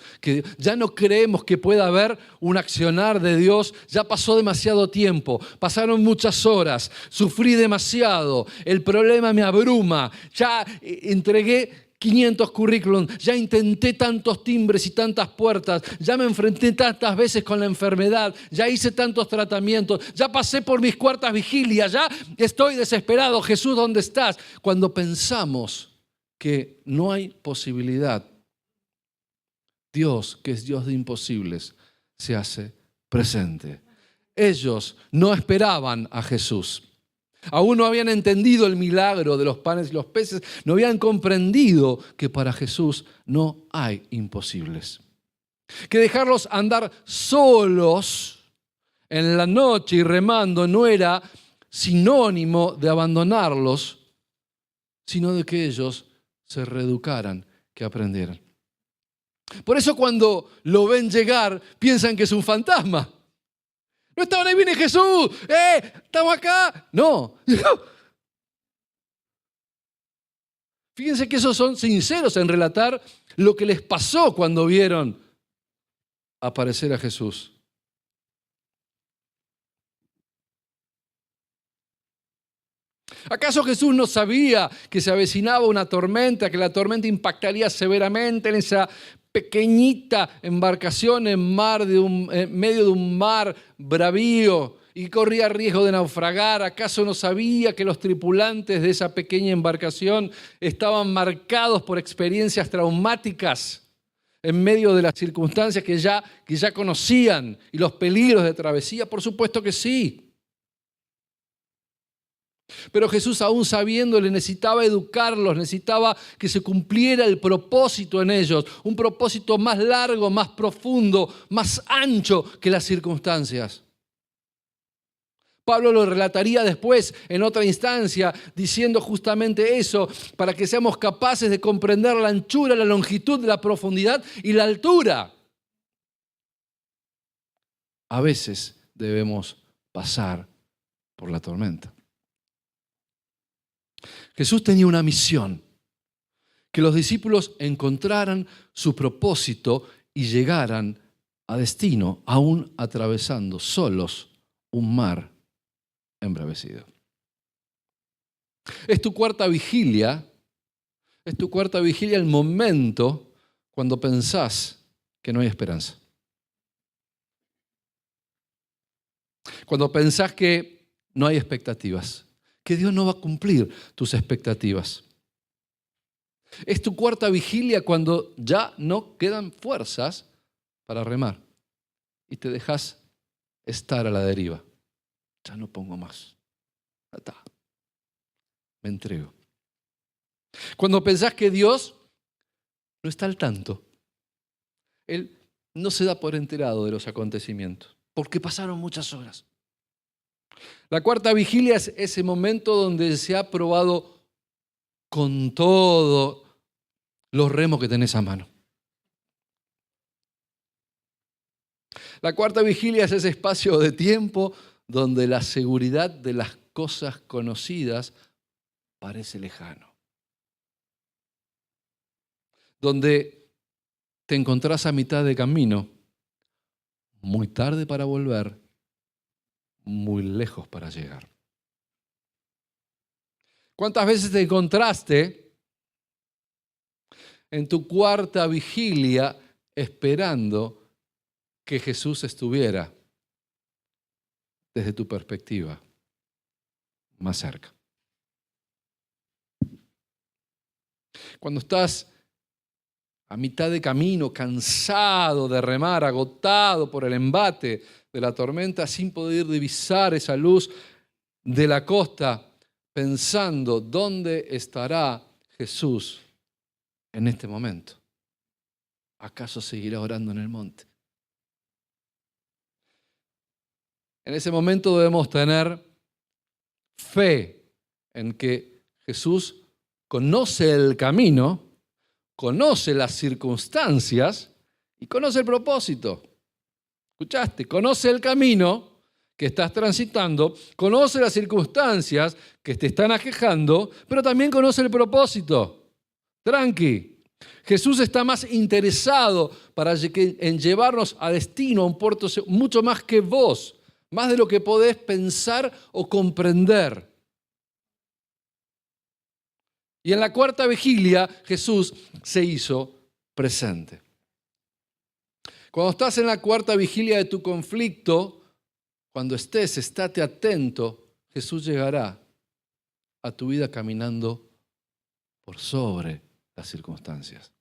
ya no creemos que pueda haber un accionar de Dios. Ya pasó demasiado tiempo, pasaron muchas horas, sufrí demasiado, el problema me abruma, ya entregué 500 currículums, ya intenté tantos timbres y tantas puertas, ya me enfrenté tantas veces con la enfermedad, ya hice tantos tratamientos, ya pasé por mis cuartas vigilias, ya estoy desesperado. Jesús, ¿dónde estás? Cuando pensamos que no hay posibilidad, Dios, que es Dios de imposibles, se hace presente. Ellos no esperaban a Jesús. Aún no habían entendido el milagro de los panes y los peces, no habían comprendido que para Jesús no hay imposibles. Que dejarlos andar solos en la noche y remando no era sinónimo de abandonarlos, sino de que ellos se reeducaran, que aprendieran. Por eso cuando lo ven llegar, piensan que es un fantasma. No estaban ahí, viene Jesús, estamos acá. No. Fíjense que esos son sinceros en relatar lo que les pasó cuando vieron aparecer a Jesús. ¿Acaso Jesús no sabía que se avecinaba una tormenta, que la tormenta impactaría severamente en esa pequeñita embarcación en medio de un mar bravío y corría riesgo de naufragar? ¿Acaso no sabía que los tripulantes de esa pequeña embarcación estaban marcados por experiencias traumáticas en medio de las circunstancias que ya conocían y los peligros de travesía? Por supuesto que sí. Pero Jesús, aún sabiéndole, necesitaba educarlos, necesitaba que se cumpliera el propósito en ellos, un propósito más largo, más profundo, más ancho que las circunstancias. Pablo lo relataría después en otra instancia, diciendo justamente eso, para que seamos capaces de comprender la anchura, la longitud, la profundidad y la altura. A veces debemos pasar por la tormenta. Jesús tenía una misión, que los discípulos encontraran su propósito y llegaran a destino, aún atravesando solos un mar embravecido. Es tu cuarta vigilia el momento cuando pensás que no hay esperanza. Cuando pensás que no hay expectativas, que Dios no va a cumplir tus expectativas. Es tu cuarta vigilia cuando ya no quedan fuerzas para remar y te dejas estar a la deriva. Ya no pongo más. Ya está. Me entrego. Cuando pensás que Dios no está al tanto, Él no se da por enterado de los acontecimientos, porque pasaron muchas horas. La cuarta vigilia es ese momento donde se ha probado con todo los remos que tenés a mano. La cuarta vigilia es ese espacio de tiempo donde la seguridad de las cosas conocidas parece lejano. Donde te encontrás a mitad de camino, muy tarde para volver, muy lejos para llegar. ¿Cuántas veces te encontraste en tu cuarta vigilia esperando que Jesús estuviera, desde tu perspectiva, más cerca? Cuando estás a mitad de camino, cansado de remar, agotado por el embate de la tormenta, sin poder divisar esa luz de la costa, pensando dónde estará Jesús en este momento. ¿Acaso seguirá orando en el monte? En ese momento debemos tener fe en que Jesús conoce el camino, conoce las circunstancias y conoce el propósito. ¿Escuchaste? Conoce el camino que estás transitando, conoce las circunstancias que te están aquejando, pero también conoce el propósito. Tranqui. Jesús está más interesado en llevarnos a destino, a un puerto mucho más que vos, más de lo que podés pensar o comprender. Y en la cuarta vigilia Jesús se hizo presente. Cuando estás en la cuarta vigilia de tu conflicto, cuando estate atento, Jesús llegará a tu vida caminando por sobre las circunstancias.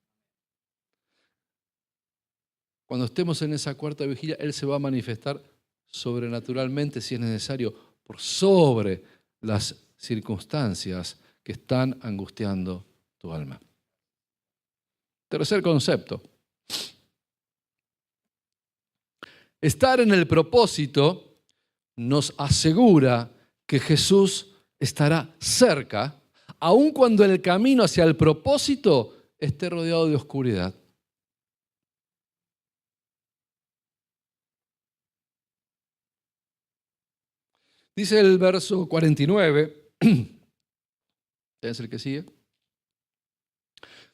Cuando estemos en esa cuarta vigilia, Él se va a manifestar sobrenaturalmente, si es necesario, por sobre las circunstancias que están angustiando tu alma. Tercer concepto. Estar en el propósito nos asegura que Jesús estará cerca, aun cuando el camino hacia el propósito esté rodeado de oscuridad. Dice el verso 49, es el que sigue.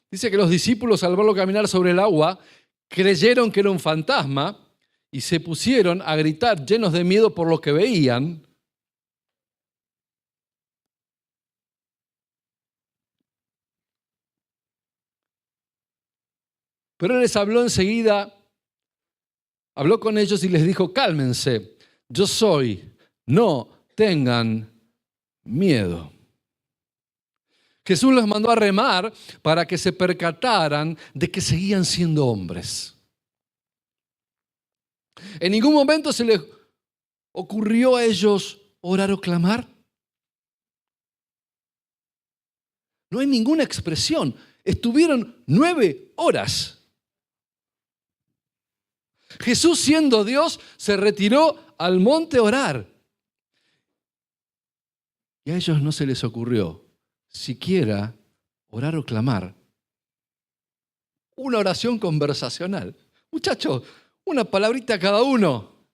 Dice que los discípulos, al verlo caminar sobre el agua, creyeron que era un fantasma y se pusieron a gritar llenos de miedo por lo que veían. Pero Él les habló enseguida, habló con ellos y les dijo: cálmense, yo soy, no tengan miedo. Jesús los mandó a remar para que se percataran de que seguían siendo hombres. En ningún momento se les ocurrió a ellos orar o clamar. No hay ninguna expresión. Estuvieron 9 horas. Jesús, siendo Dios, se retiró al monte a orar. Y a ellos no se les ocurrió siquiera orar o clamar. Una oración conversacional. Muchachos, una palabrita cada uno.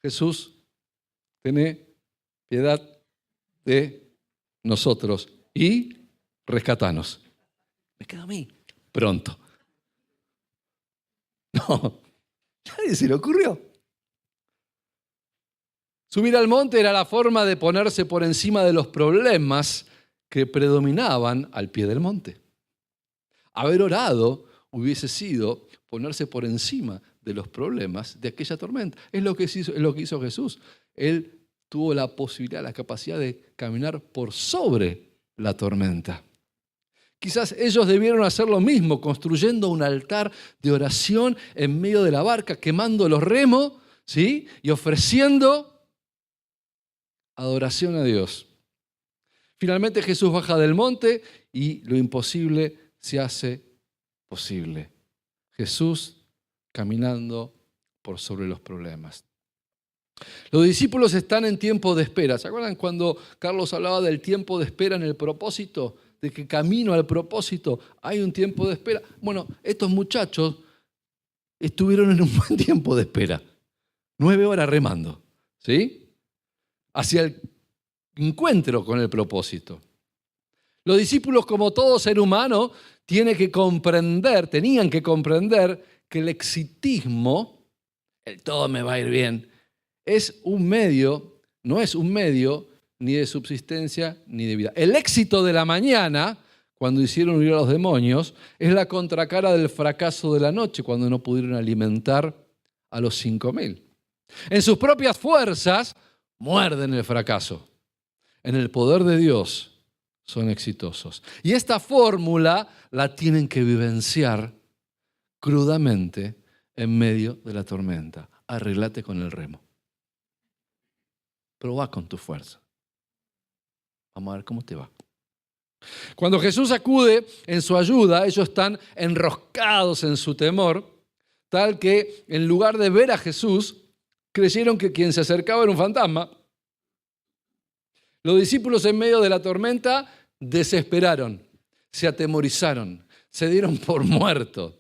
Jesús, tené piedad de nosotros y rescatanos. Me quedo a mí pronto. No, nadie se le ocurrió. Subir al monte era la forma de ponerse por encima de los problemas que predominaban al pie del monte. Haber orado hubiese sido ponerse por encima de los problemas de aquella tormenta. Es lo que hizo Jesús. Él tuvo la posibilidad, la capacidad de caminar por sobre la tormenta. Quizás ellos debieron hacer lo mismo, construyendo un altar de oración en medio de la barca, quemando los remos, ¿sí? Y ofreciendo adoración a Dios. Finalmente Jesús baja del monte y lo imposible se hace posible. Jesús caminando por sobre los problemas. Los discípulos están en tiempo de espera. ¿Se acuerdan cuando Carlos hablaba del tiempo de espera en el propósito? De que camino al propósito hay un tiempo de espera. Bueno, estos muchachos estuvieron en un buen tiempo de espera. 9 horas remando, ¿sí? Hacia el encuentro con el propósito. Los discípulos, como todo ser humano, tenían que comprender que el exitismo, el todo me va a ir bien, es un medio, no es un medio ni de subsistencia ni de vida. El éxito de la mañana, cuando hicieron huir a los demonios, es la contracara del fracaso de la noche, cuando no pudieron alimentar a los 5.000. En sus propias fuerzas, muerden el fracaso. En el poder de Dios, son exitosos. Y esta fórmula la tienen que vivenciar crudamente en medio de la tormenta. Arreglate con el remo. Probá con tu fuerza. Vamos a ver cómo te va. Cuando Jesús acude en su ayuda, ellos están enroscados en su temor, tal que en lugar de ver a Jesús, creyeron que quien se acercaba era un fantasma. Los discípulos en medio de la tormenta desesperaron, se atemorizaron, se dieron por muertos.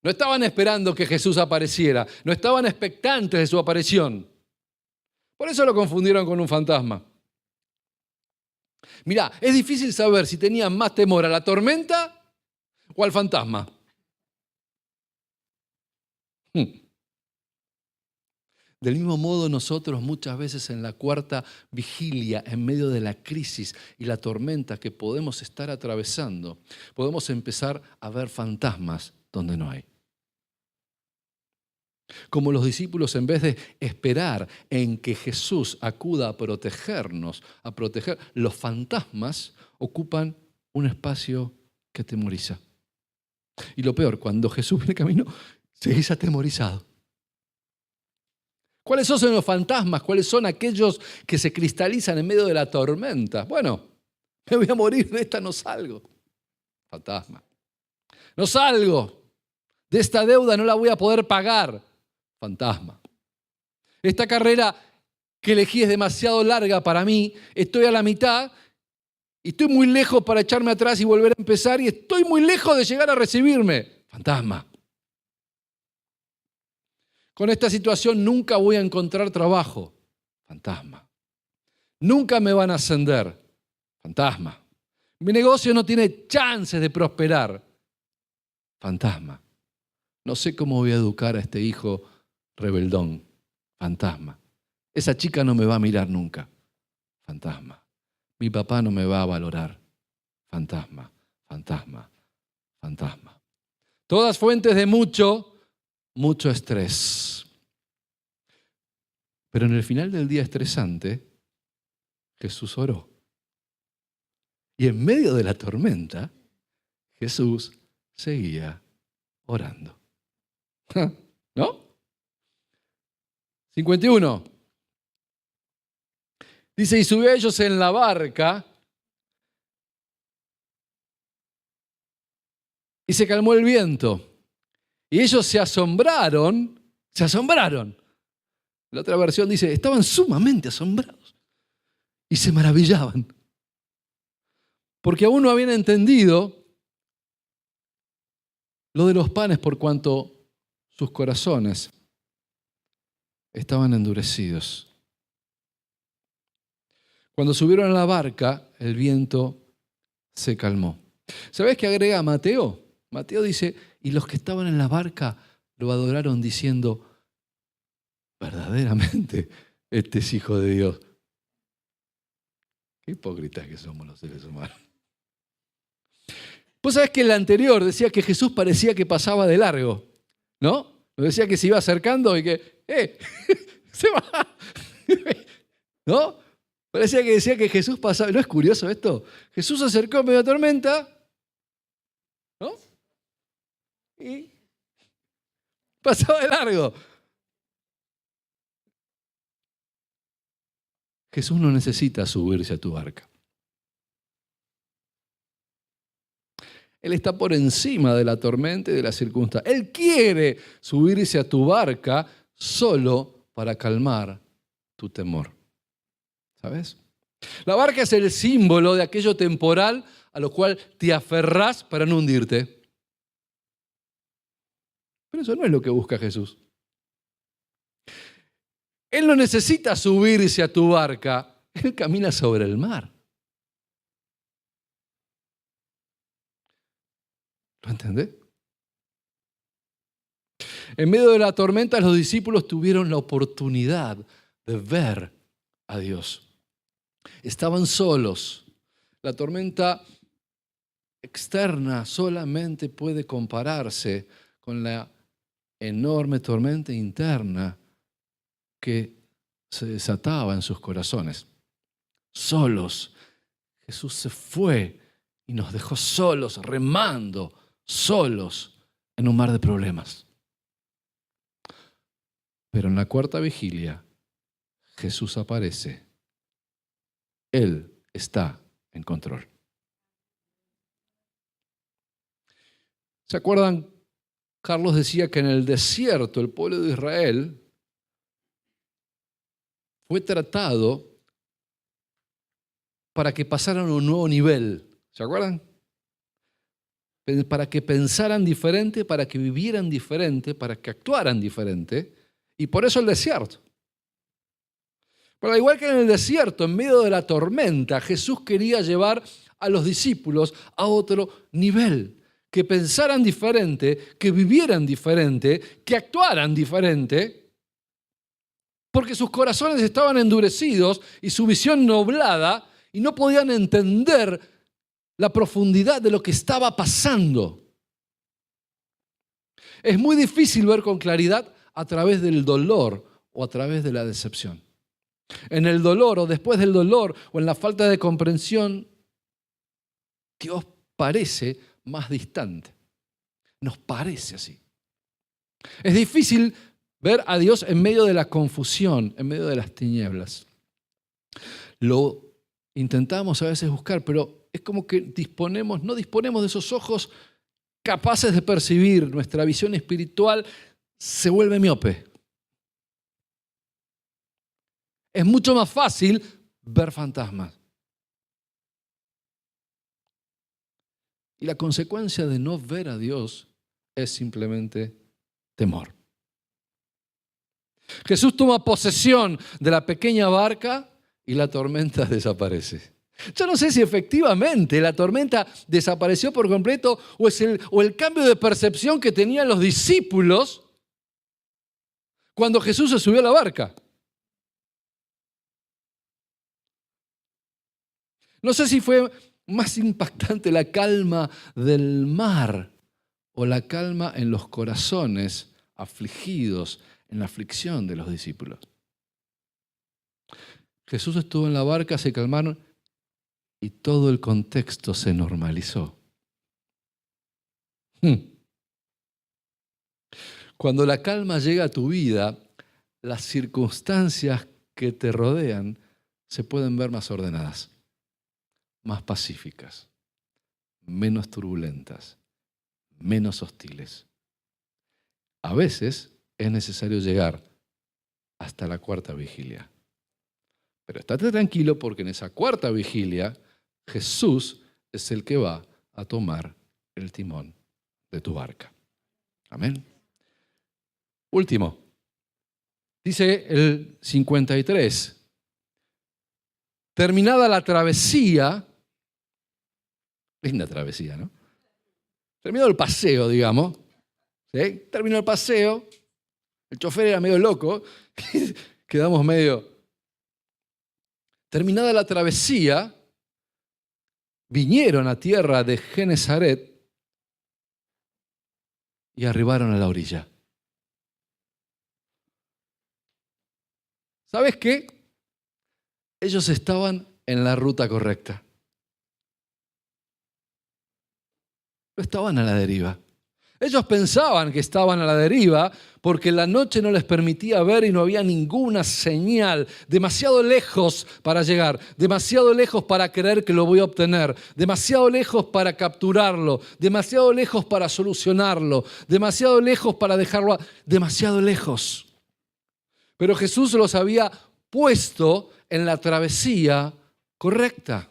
No estaban esperando que Jesús apareciera, no estaban expectantes de su aparición. Por eso lo confundieron con un fantasma. Mirá, es difícil saber si tenían más temor a la tormenta o al fantasma. Del mismo modo, nosotros muchas veces en la cuarta vigilia, en medio de la crisis y la tormenta que podemos estar atravesando, podemos empezar a ver fantasmas donde no hay. Como los discípulos, en vez de esperar en que Jesús acuda a protegernos, a proteger, los fantasmas ocupan un espacio que atemoriza. Y lo peor, cuando Jesús viene camino, seguís atemorizado. ¿Cuáles son los fantasmas? ¿Cuáles son aquellos que se cristalizan en medio de la tormenta? Bueno, me voy a morir, de esta no salgo. Fantasma. No salgo. De esta deuda no la voy a poder pagar. Fantasma. Esta carrera que elegí es demasiado larga para mí. Estoy a la mitad y estoy muy lejos para echarme atrás y volver a empezar y estoy muy lejos de llegar a recibirme. Fantasma. Con esta situación nunca voy a encontrar trabajo. Fantasma. Nunca me van a ascender. Fantasma. Mi negocio no tiene chances de prosperar. Fantasma. No sé cómo voy a educar a este hijo rebeldón. Fantasma. Esa chica no me va a mirar nunca. Fantasma. Mi papá no me va a valorar. Fantasma. Fantasma. Fantasma. Todas fuentes de mucho estrés. Pero en el final del día estresante, Jesús oró. Y en medio de la tormenta, Jesús seguía orando. ¿No? 51. Dice, y subió a ellos en la barca y se calmó el viento. Y ellos se asombraron. La otra versión dice, estaban sumamente asombrados y se maravillaban. Porque aún no habían entendido lo de los panes por cuanto sus corazones estaban endurecidos. Cuando subieron a la barca, el viento se calmó. ¿Sabés qué agrega Mateo? Mateo dice, y los que estaban en la barca lo adoraron diciendo, verdaderamente, este es hijo de Dios. Qué hipócritas que somos los seres humanos. Vos sabés que el anterior decía que Jesús parecía que pasaba de largo, ¿no? Decía que se iba acercando y que, se va. ¿no? Parecía que decía que Jesús pasaba. ¿No es curioso esto? Jesús se acercó en medio de tormenta, ¿no? Y pasaba de largo. Jesús no necesita subirse a tu barca. Él está por encima de la tormenta y de la circunstancia. Él quiere subirse a tu barca solo para calmar tu temor. ¿Sabes? La barca es el símbolo de aquello temporal a lo cual te aferrás para no hundirte. Pero eso no es lo que busca Jesús. Él no necesita subirse a tu barca. Él camina sobre el mar. ¿Lo entendés? En medio de la tormenta, los discípulos tuvieron la oportunidad de ver a Dios. Estaban solos. La tormenta externa solamente puede compararse con la enorme tormenta interna que se desataba en sus corazones. Solos. Jesús se fue y nos dejó solos, remando, solos en un mar de problemas. Pero en la cuarta vigilia, Jesús aparece. Él está en control. ¿Se acuerdan? Carlos decía que en el desierto el pueblo de Israel fue tratado para que pasaran a un nuevo nivel. ¿Se acuerdan? Para que pensaran diferente, para que vivieran diferente, para que actuaran diferente. Y por eso el desierto. Pero al igual que en el desierto, en medio de la tormenta, Jesús quería llevar a los discípulos a otro nivel. Que pensaran diferente, que vivieran diferente, que actuaran diferente, porque sus corazones estaban endurecidos y su visión nublada y no podían entender la profundidad de lo que estaba pasando. Es muy difícil ver con claridad a través del dolor o a través de la decepción. En el dolor o después del dolor o en la falta de comprensión, Dios parece más distante. Nos parece así. Es difícil ver a Dios en medio de la confusión, en medio de las tinieblas. Lo intentamos a veces buscar, pero es como que no disponemos de esos ojos capaces de percibir. Nuestra visión espiritual se vuelve miope. Es mucho más fácil ver fantasmas. Y la consecuencia de no ver a Dios es simplemente temor. Jesús toma posesión de la pequeña barca y la tormenta desaparece. Yo no sé si efectivamente la tormenta desapareció por completo o el cambio de percepción que tenían los discípulos cuando Jesús se subió a la barca. No sé si fue más impactante la calma del mar o la calma en los corazones afligidos, en la aflicción de los discípulos. Jesús estuvo en la barca, se calmaron y todo el contexto se normalizó. Cuando la calma llega a tu vida, las circunstancias que te rodean se pueden ver más ordenadas, más pacíficas, menos turbulentas, menos hostiles. A veces es necesario llegar hasta la cuarta vigilia. Pero estate tranquilo porque en esa cuarta vigilia Jesús es el que va a tomar el timón de tu barca. Amén. Último. Dice el 53. Terminada la travesía, linda travesía, ¿no? Terminado el paseo, digamos. ¿Sí? Terminó el paseo. El chofer era medio loco. Quedamos medio... Terminada la travesía, vinieron a tierra de Genesaret y arribaron a la orilla. ¿Sabes qué? ellos estaban en la ruta correcta. No estaban a la deriva. Ellos pensaban que estaban a la deriva porque la noche no les permitía ver y no había ninguna señal. Demasiado lejos para llegar, demasiado lejos para creer que lo voy a obtener, demasiado lejos para capturarlo, demasiado lejos para solucionarlo, demasiado lejos para dejarlo, demasiado lejos. Pero Jesús los había puesto en la travesía correcta.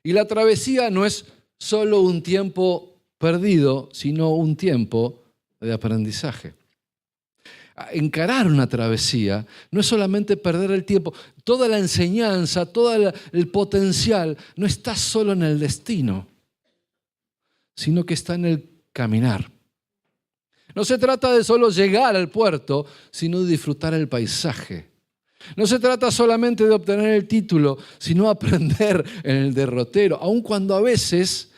Y la travesía no es solo un tiempo perdido, sino un tiempo de aprendizaje. Encarar una travesía no es solamente perder el tiempo. Toda la enseñanza, todo el potencial no está solo en el destino, sino que está en el caminar. No se trata de solo llegar al puerto, sino de disfrutar el paisaje. No se trata solamente de obtener el título, sino aprender en el derrotero, aun cuando a veces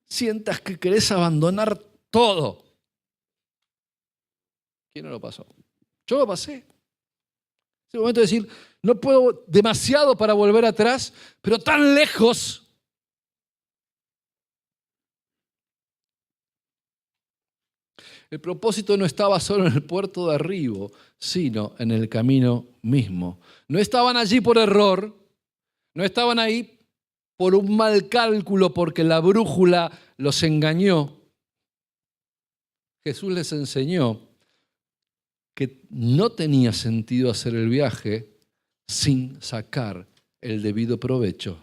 sientas que querés abandonar todo. ¿Quién no lo pasó? Yo lo pasé. Ese momento de decir, no puedo demasiado para volver atrás, pero tan lejos. El propósito no estaba solo en el puerto de arribo, sino en el camino mismo. No estaban allí por error, no estaban ahí por un mal cálculo, porque la brújula los engañó. Jesús les enseñó que no tenía sentido hacer el viaje sin sacar el debido provecho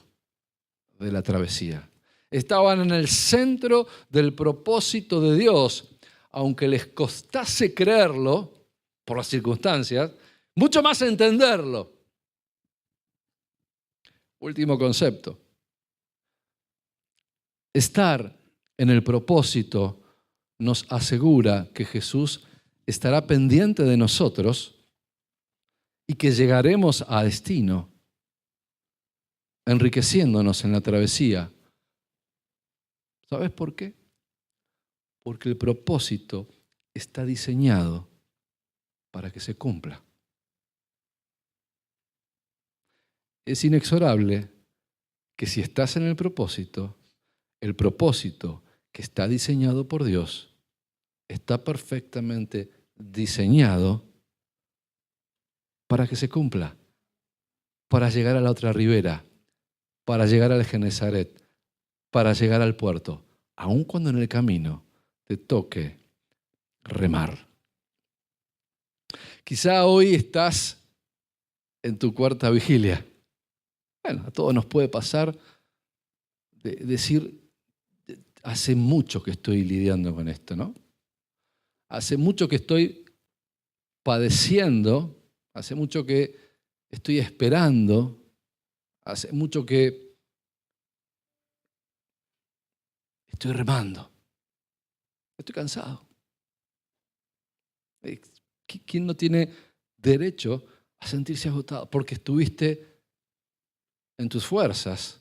de la travesía. Estaban en el centro del propósito de Dios, aunque les costase creerlo, por las circunstancias, mucho más entenderlo. Último concepto. Estar en el propósito nos asegura que Jesús estará pendiente de nosotros y que llegaremos a destino, enriqueciéndonos en la travesía. ¿Sabes por qué? Porque el propósito está diseñado para que se cumpla. Es inexorable que si estás en el propósito que está diseñado por Dios, está perfectamente diseñado para que se cumpla, para llegar a la otra ribera, para llegar al Genesaret, para llegar al puerto, aun cuando en el camino te toque remar. Quizá hoy estás en tu cuarta vigilia. Bueno, a todos nos puede pasar de decir, hace mucho que estoy lidiando con esto, ¿no? Hace mucho que estoy padeciendo, hace mucho que estoy esperando, hace mucho que estoy remando. Estoy cansado. ¿Quién no tiene derecho a sentirse agotado? Porque estuviste en tus fuerzas,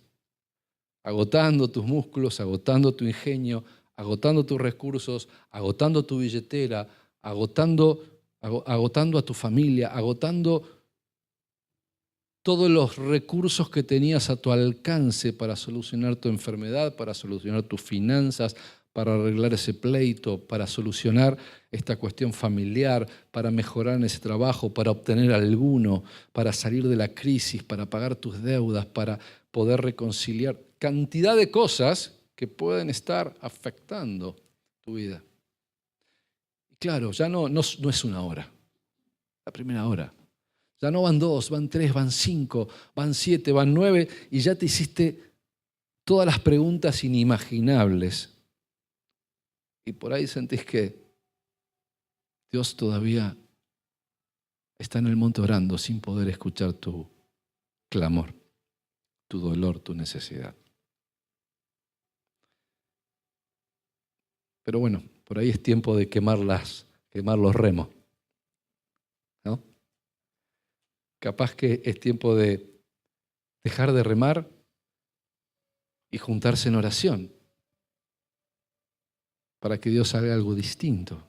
agotando tus músculos, agotando tu ingenio, agotando tus recursos, agotando tu billetera, agotando a tu familia, agotando todos los recursos que tenías a tu alcance para solucionar tu enfermedad, para solucionar tus finanzas, para arreglar ese pleito, para solucionar esta cuestión familiar, para mejorar en ese trabajo, para obtener alguno, para salir de la crisis, para pagar tus deudas, para poder reconciliar. Cantidad de cosas que pueden estar afectando tu vida. Y claro, ya no es una hora, la primera hora. Ya no van 2, van 3, van 5, van 7, van 9 y ya te hiciste todas las preguntas inimaginables. Y por ahí sentís que Dios todavía está en el monte orando sin poder escuchar tu clamor, tu dolor, tu necesidad. Pero bueno, por ahí es tiempo de quemar los remos, ¿no? Capaz que es tiempo de dejar de remar y juntarse en oración para que Dios haga algo distinto.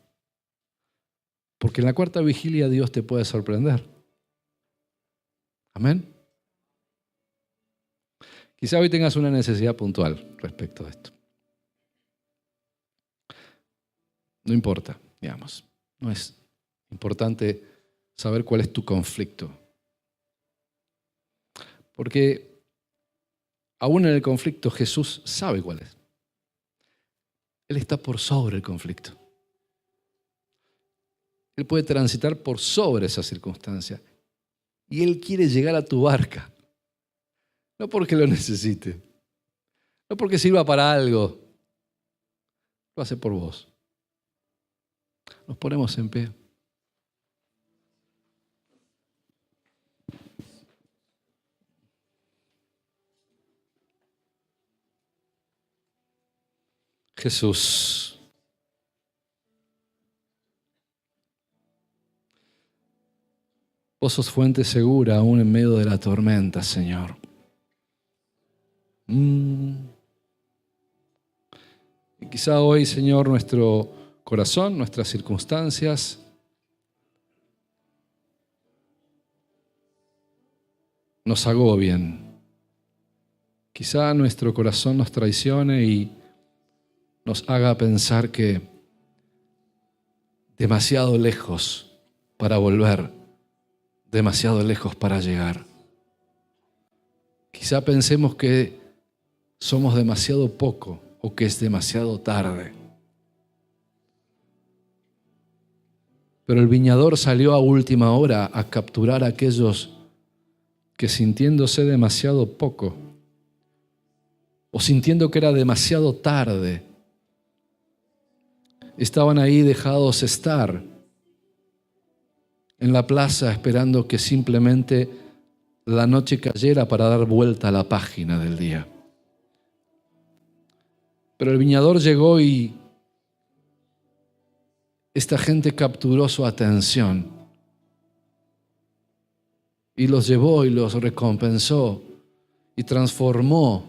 Porque en la cuarta vigilia Dios te puede sorprender. Amén. Quizá hoy tengas una necesidad puntual respecto a esto. No importa, digamos. No es importante saber cuál es tu conflicto. Porque aún en el conflicto Jesús sabe cuál es. Él está por sobre el conflicto. Él puede transitar por sobre esa circunstancia. Y Él quiere llegar a tu barca. No porque lo necesite. No porque sirva para algo. Lo hace por vos. Nos ponemos en pie. Jesús, vos sos fuente segura aún en medio de la tormenta, Señor. Y quizá hoy, Señor, nuestro corazón, nuestras circunstancias, nos agobien. Quizá nuestro corazón nos traicione y nos haga pensar que demasiado lejos para volver, demasiado lejos para llegar. Quizá pensemos que somos demasiado poco o que es demasiado tarde. Pero el viñador salió a última hora a capturar a aquellos que, sintiéndose demasiado poco o sintiendo que era demasiado tarde, estaban ahí dejados estar en la plaza esperando que simplemente la noche cayera para dar vuelta a la página del día. Pero el viñador llegó y esta gente capturó su atención y los llevó y los recompensó y transformó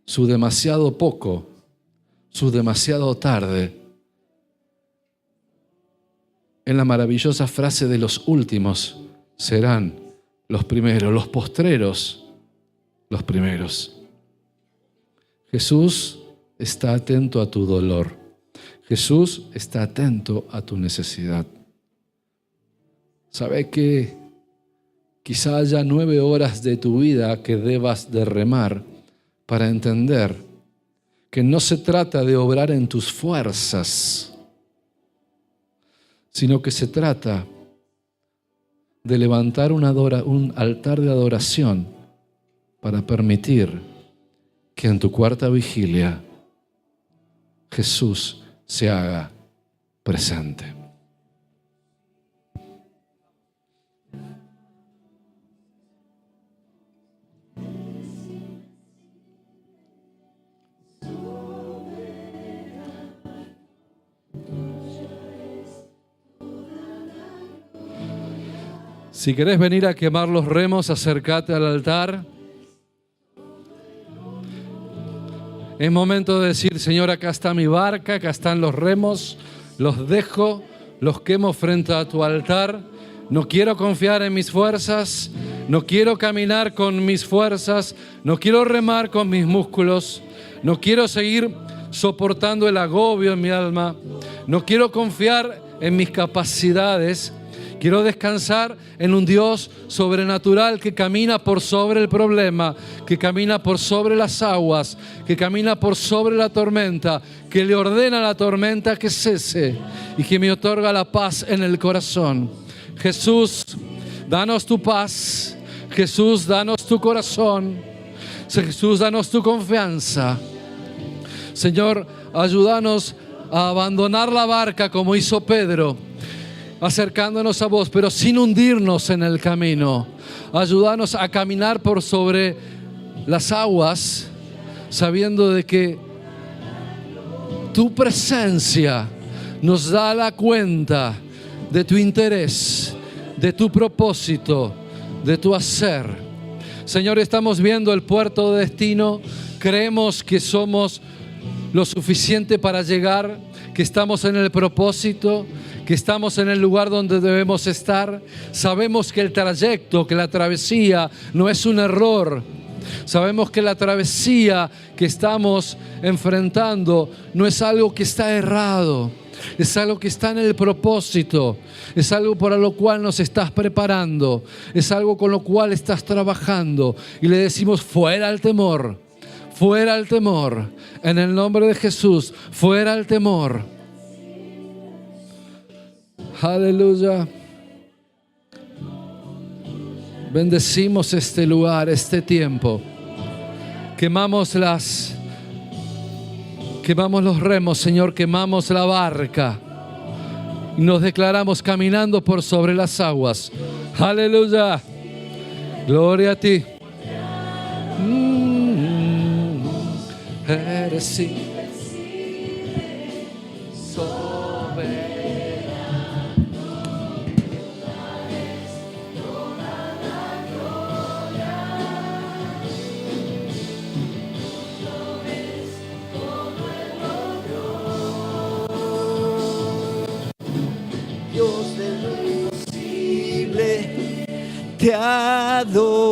su demasiado poco, su demasiado tarde, en la maravillosa frase de los últimos serán los primeros, los postreros, los primeros. Jesús está atento a tu dolor. Jesús está atento a tu necesidad. Sabe que quizá haya 9 horas de tu vida que debas de remar para entender que no se trata de obrar en tus fuerzas, sino que se trata de levantar un altar de adoración para permitir que en tu cuarta vigilia Jesús se haga presente. Si querés venir a quemar los remos, acércate al altar. Es momento de decir: Señor, acá está mi barca, acá están los remos, los dejo, los quemo frente a tu altar. No quiero confiar en mis fuerzas, no quiero caminar con mis fuerzas, no quiero remar con mis músculos, no quiero seguir soportando el agobio en mi alma, no quiero confiar en mis capacidades. Quiero descansar en un Dios sobrenatural que camina por sobre el problema, que camina por sobre las aguas, que camina por sobre la tormenta, que le ordena a la tormenta que cese y que me otorga la paz en el corazón. Jesús, danos tu paz. Jesús, danos tu corazón. Jesús, danos tu confianza. Señor, ayúdanos a abandonar la barca como hizo Pedro, acercándonos a vos, pero sin hundirnos en el camino. Ayúdanos a caminar por sobre las aguas, sabiendo de que tu presencia nos da la cuenta de tu interés, de tu propósito, de tu hacer. Señor, estamos viendo el puerto de destino. Creemos que somos lo suficiente para llegar, que estamos en el propósito, que estamos en el lugar donde debemos estar. Sabemos que el trayecto, que la travesía no es un error, Sabemos que la travesía que estamos enfrentando no es algo que está errado, es algo que está en el propósito, es algo para lo cual nos estás preparando, es algo con lo cual estás trabajando. Y le decimos: fuera el temor, fuera el temor, en el nombre de Jesús, fuera el temor. Aleluya. Bendecimos este lugar, este tiempo. Quemamos los remos, Señor, quemamos la barca. Y nos declaramos caminando por sobre las aguas. Aleluya. Gloria a ti. Eres soberano. Dios de lo imposible, te adoramos,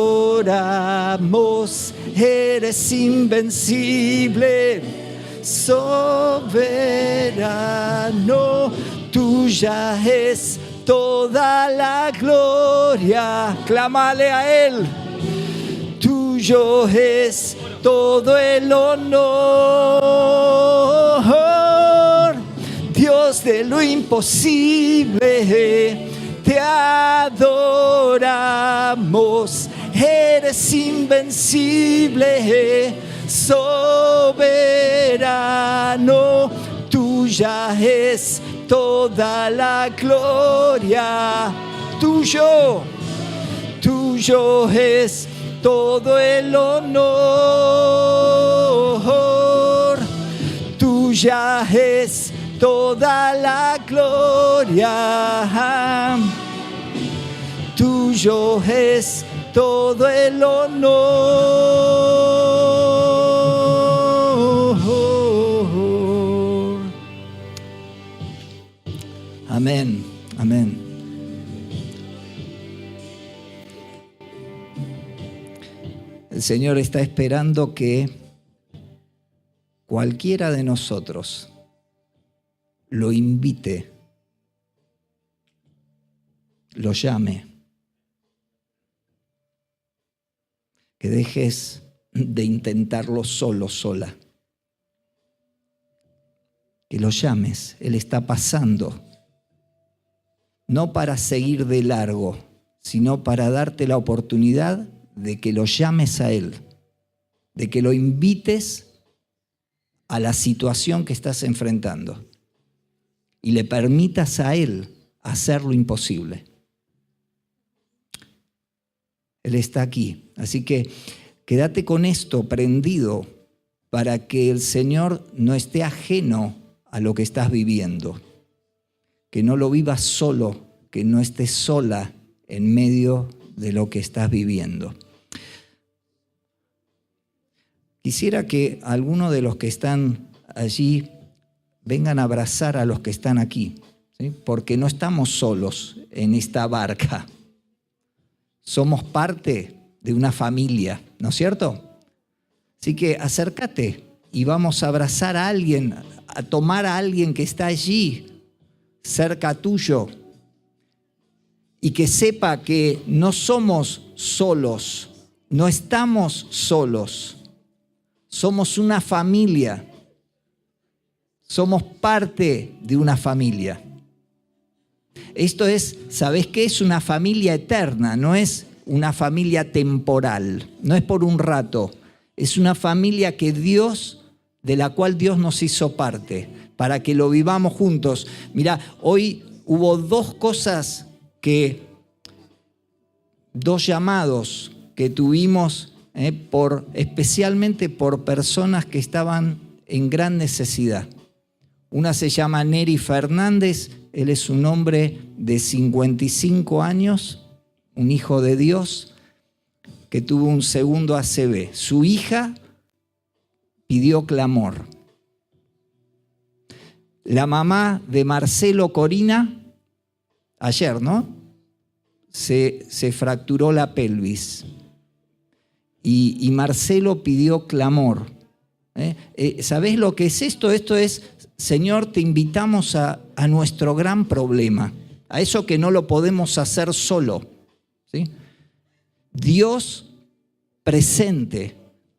eres invencible, soberano, tuya es toda la gloria. Clámale a Él. Tuyo es todo el honor. Dios de lo imposible, te adoramos, eres invencible, soberano, tuya es toda la gloria. Tuyo es todo el honor, tuya es toda la gloria, tuyo es todo el honor. Amén, amén. El Señor está esperando que cualquiera de nosotros lo invite, lo llame, que dejes de intentarlo solo, sola, que lo llames. Él está pasando, no para seguir de largo, sino para darte la oportunidad de que lo llames a Él, de que lo invites a la situación que estás enfrentando y le permitas a Él hacer lo imposible. Él está aquí. Así que quédate con esto prendido para que el Señor no esté ajeno a lo que estás viviendo. Que no lo vivas solo, que no estés sola en medio de lo que estás viviendo. Quisiera que algunos de los que están allí vengan a abrazar a los que están aquí, ¿sí? Porque no estamos solos en esta barca. Somos parte de una familia, ¿no es cierto? Así que acércate y vamos a abrazar a alguien, a tomar a alguien que está allí, cerca tuyo, y que sepa que no somos solos, no estamos solos. Somos una familia, somos parte de una familia. Esto es, ¿sabés qué? Es una familia eterna, no es una familia temporal, no es por un rato. Es una familia que de la cual Dios nos hizo parte, para que lo vivamos juntos. Mirá, hoy hubo dos llamados que tuvimos, especialmente por personas que estaban en gran necesidad. Una se llama Neri Fernández, él es un hombre de 55 años, un hijo de Dios, que tuvo un segundo ACV. Su hija pidió clamor. La mamá de Marcelo Corina, ayer, ¿no? Se fracturó la pelvis. y Marcelo pidió clamor. ¿Sabés lo que es esto? Esto es, Señor, te invitamos a nuestro gran problema, a eso que no lo podemos hacer solo, ¿sí? Dios presente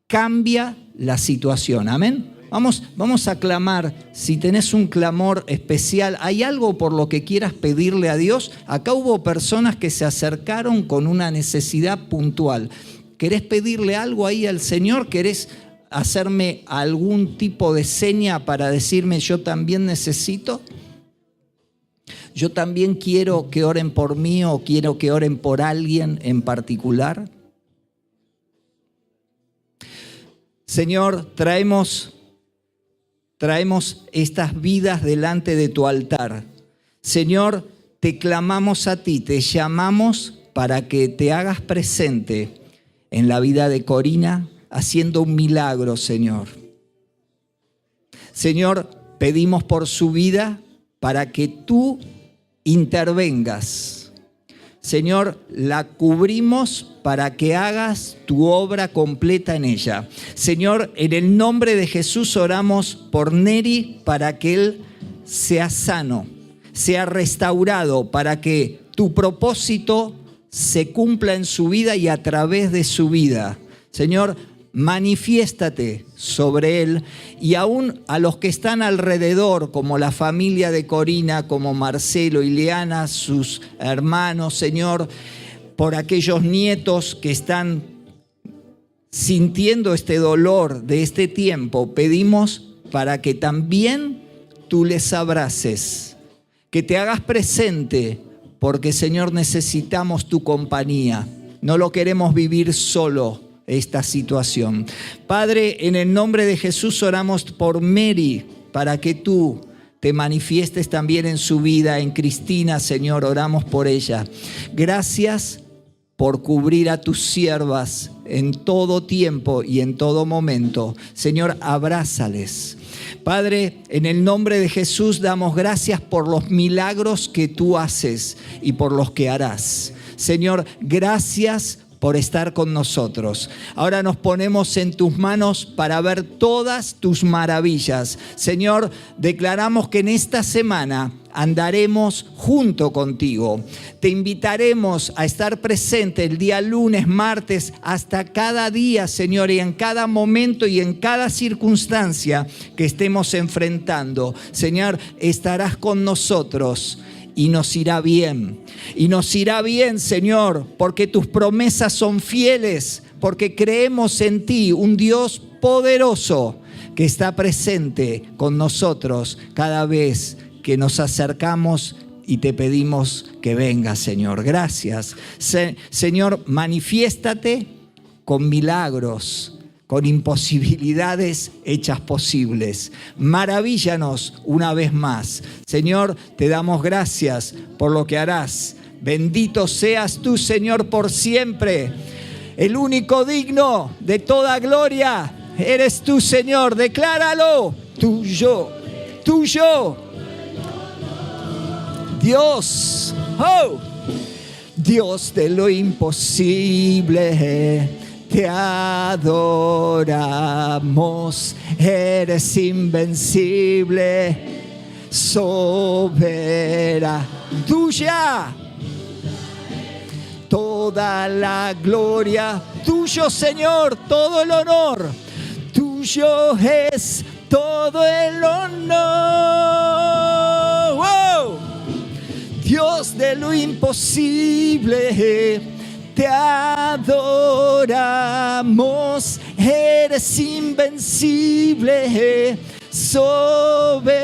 cambia la situación. Amén. Vamos a clamar. Si tenés un clamor especial, ¿hay algo por lo que quieras pedirle a Dios? Acá hubo personas que se acercaron con una necesidad puntual. ¿Querés pedirle algo ahí al Señor? ¿Querés hacerme algún tipo de seña para decirme yo también necesito? Yo también quiero que oren por mí o quiero que oren por alguien en particular. Señor, traemos estas vidas delante de tu altar. Señor, te clamamos a ti, te llamamos para que te hagas presente en la vida de Corina, haciendo un milagro, Señor. Señor, pedimos por su vida para que tú intervengas. Señor, la cubrimos para que hagas tu obra completa en ella. Señor, en el nombre de Jesús oramos por Neri para que él sea sano, sea restaurado, para que tu propósito se cumpla en su vida y a través de su vida. Señor, manifiéstate sobre él y aún a los que están alrededor, como la familia de Corina, como Marcelo y Leana, sus hermanos, Señor, por aquellos nietos que están sintiendo este dolor de este tiempo, pedimos para que también tú les abraces, que te hagas presente, porque Señor necesitamos tu compañía, no lo queremos vivir solo esta situación. Padre, en el nombre de Jesús oramos por Mary, para que tú te manifiestes también en su vida, en Cristina, Señor, oramos por ella. Gracias por cubrir a tus siervas en todo tiempo y en todo momento. Señor, abrázales. Padre, en el nombre de Jesús damos gracias por los milagros que tú haces y por los que harás. Señor, gracias por estar con nosotros. Ahora nos ponemos en tus manos para ver todas tus maravillas. Señor, declaramos que en esta semana andaremos junto contigo. Te invitaremos a estar presente el día lunes, martes, hasta cada día, Señor, y en cada momento y en cada circunstancia que estemos enfrentando. Señor, estarás con nosotros. Y nos irá bien. Y nos irá bien, Señor, porque tus promesas son fieles, porque creemos en ti, un Dios poderoso que está presente con nosotros cada vez que nos acercamos y te pedimos que vengas, Señor. Gracias. Señor, manifiéstate con milagros, con imposibilidades hechas posibles. Maravíllanos una vez más. Señor, te damos gracias por lo que harás. Bendito seas tú, Señor, por siempre. El único digno de toda gloria eres tú, Señor. Decláralo. Tuyo, tuyo. Dios, oh, Dios de lo imposible. Te adoramos, eres invencible, soberana, tuya, toda la gloria, tuyo, Señor, todo el honor, tuyo es todo el honor. ¡Wow! Dios de lo imposible, te adoramos, eres invencible, soberano,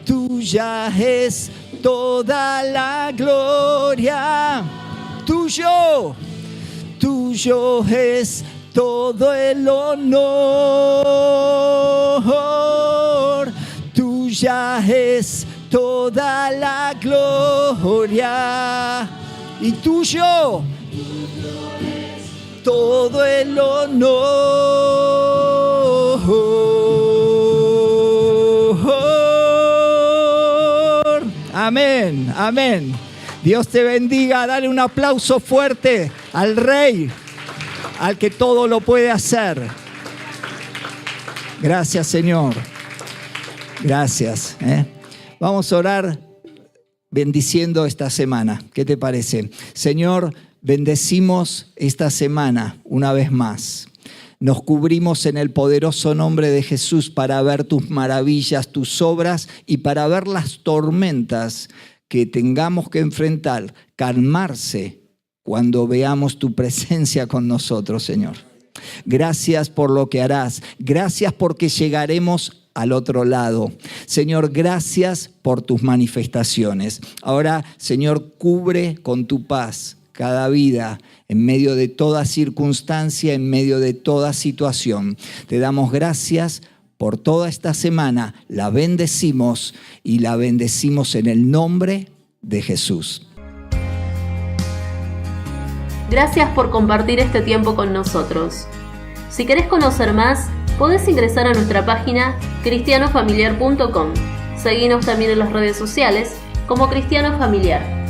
tuya es toda la gloria, tuyo es todo el honor, tuya es toda la gloria. Y tuyo es todo el honor. Amén, amén. Dios te bendiga. Dale un aplauso fuerte al Rey. al que todo lo puede hacer. Gracias, Señor. Gracias. Vamos a orar bendiciendo esta semana. ¿Qué te parece? Señor, bendecimos esta semana una vez más. Nos cubrimos en el poderoso nombre de Jesús para ver tus maravillas, tus obras y para ver las tormentas que tengamos que enfrentar, calmarse cuando veamos tu presencia con nosotros, Señor. Gracias por lo que harás. Gracias porque llegaremos al otro lado. Señor, gracias por tus manifestaciones. Ahora, Señor, cubre con tu paz cada vida, en medio de toda circunstancia, en medio de toda situación. Te damos gracias por toda esta semana. La bendecimos y la bendecimos en el nombre de Jesús. Gracias por compartir este tiempo con nosotros. Si querés conocer más, podés ingresar a nuestra página cristianofamiliar.com. Seguinos también en las redes sociales como Cristiano Familiar.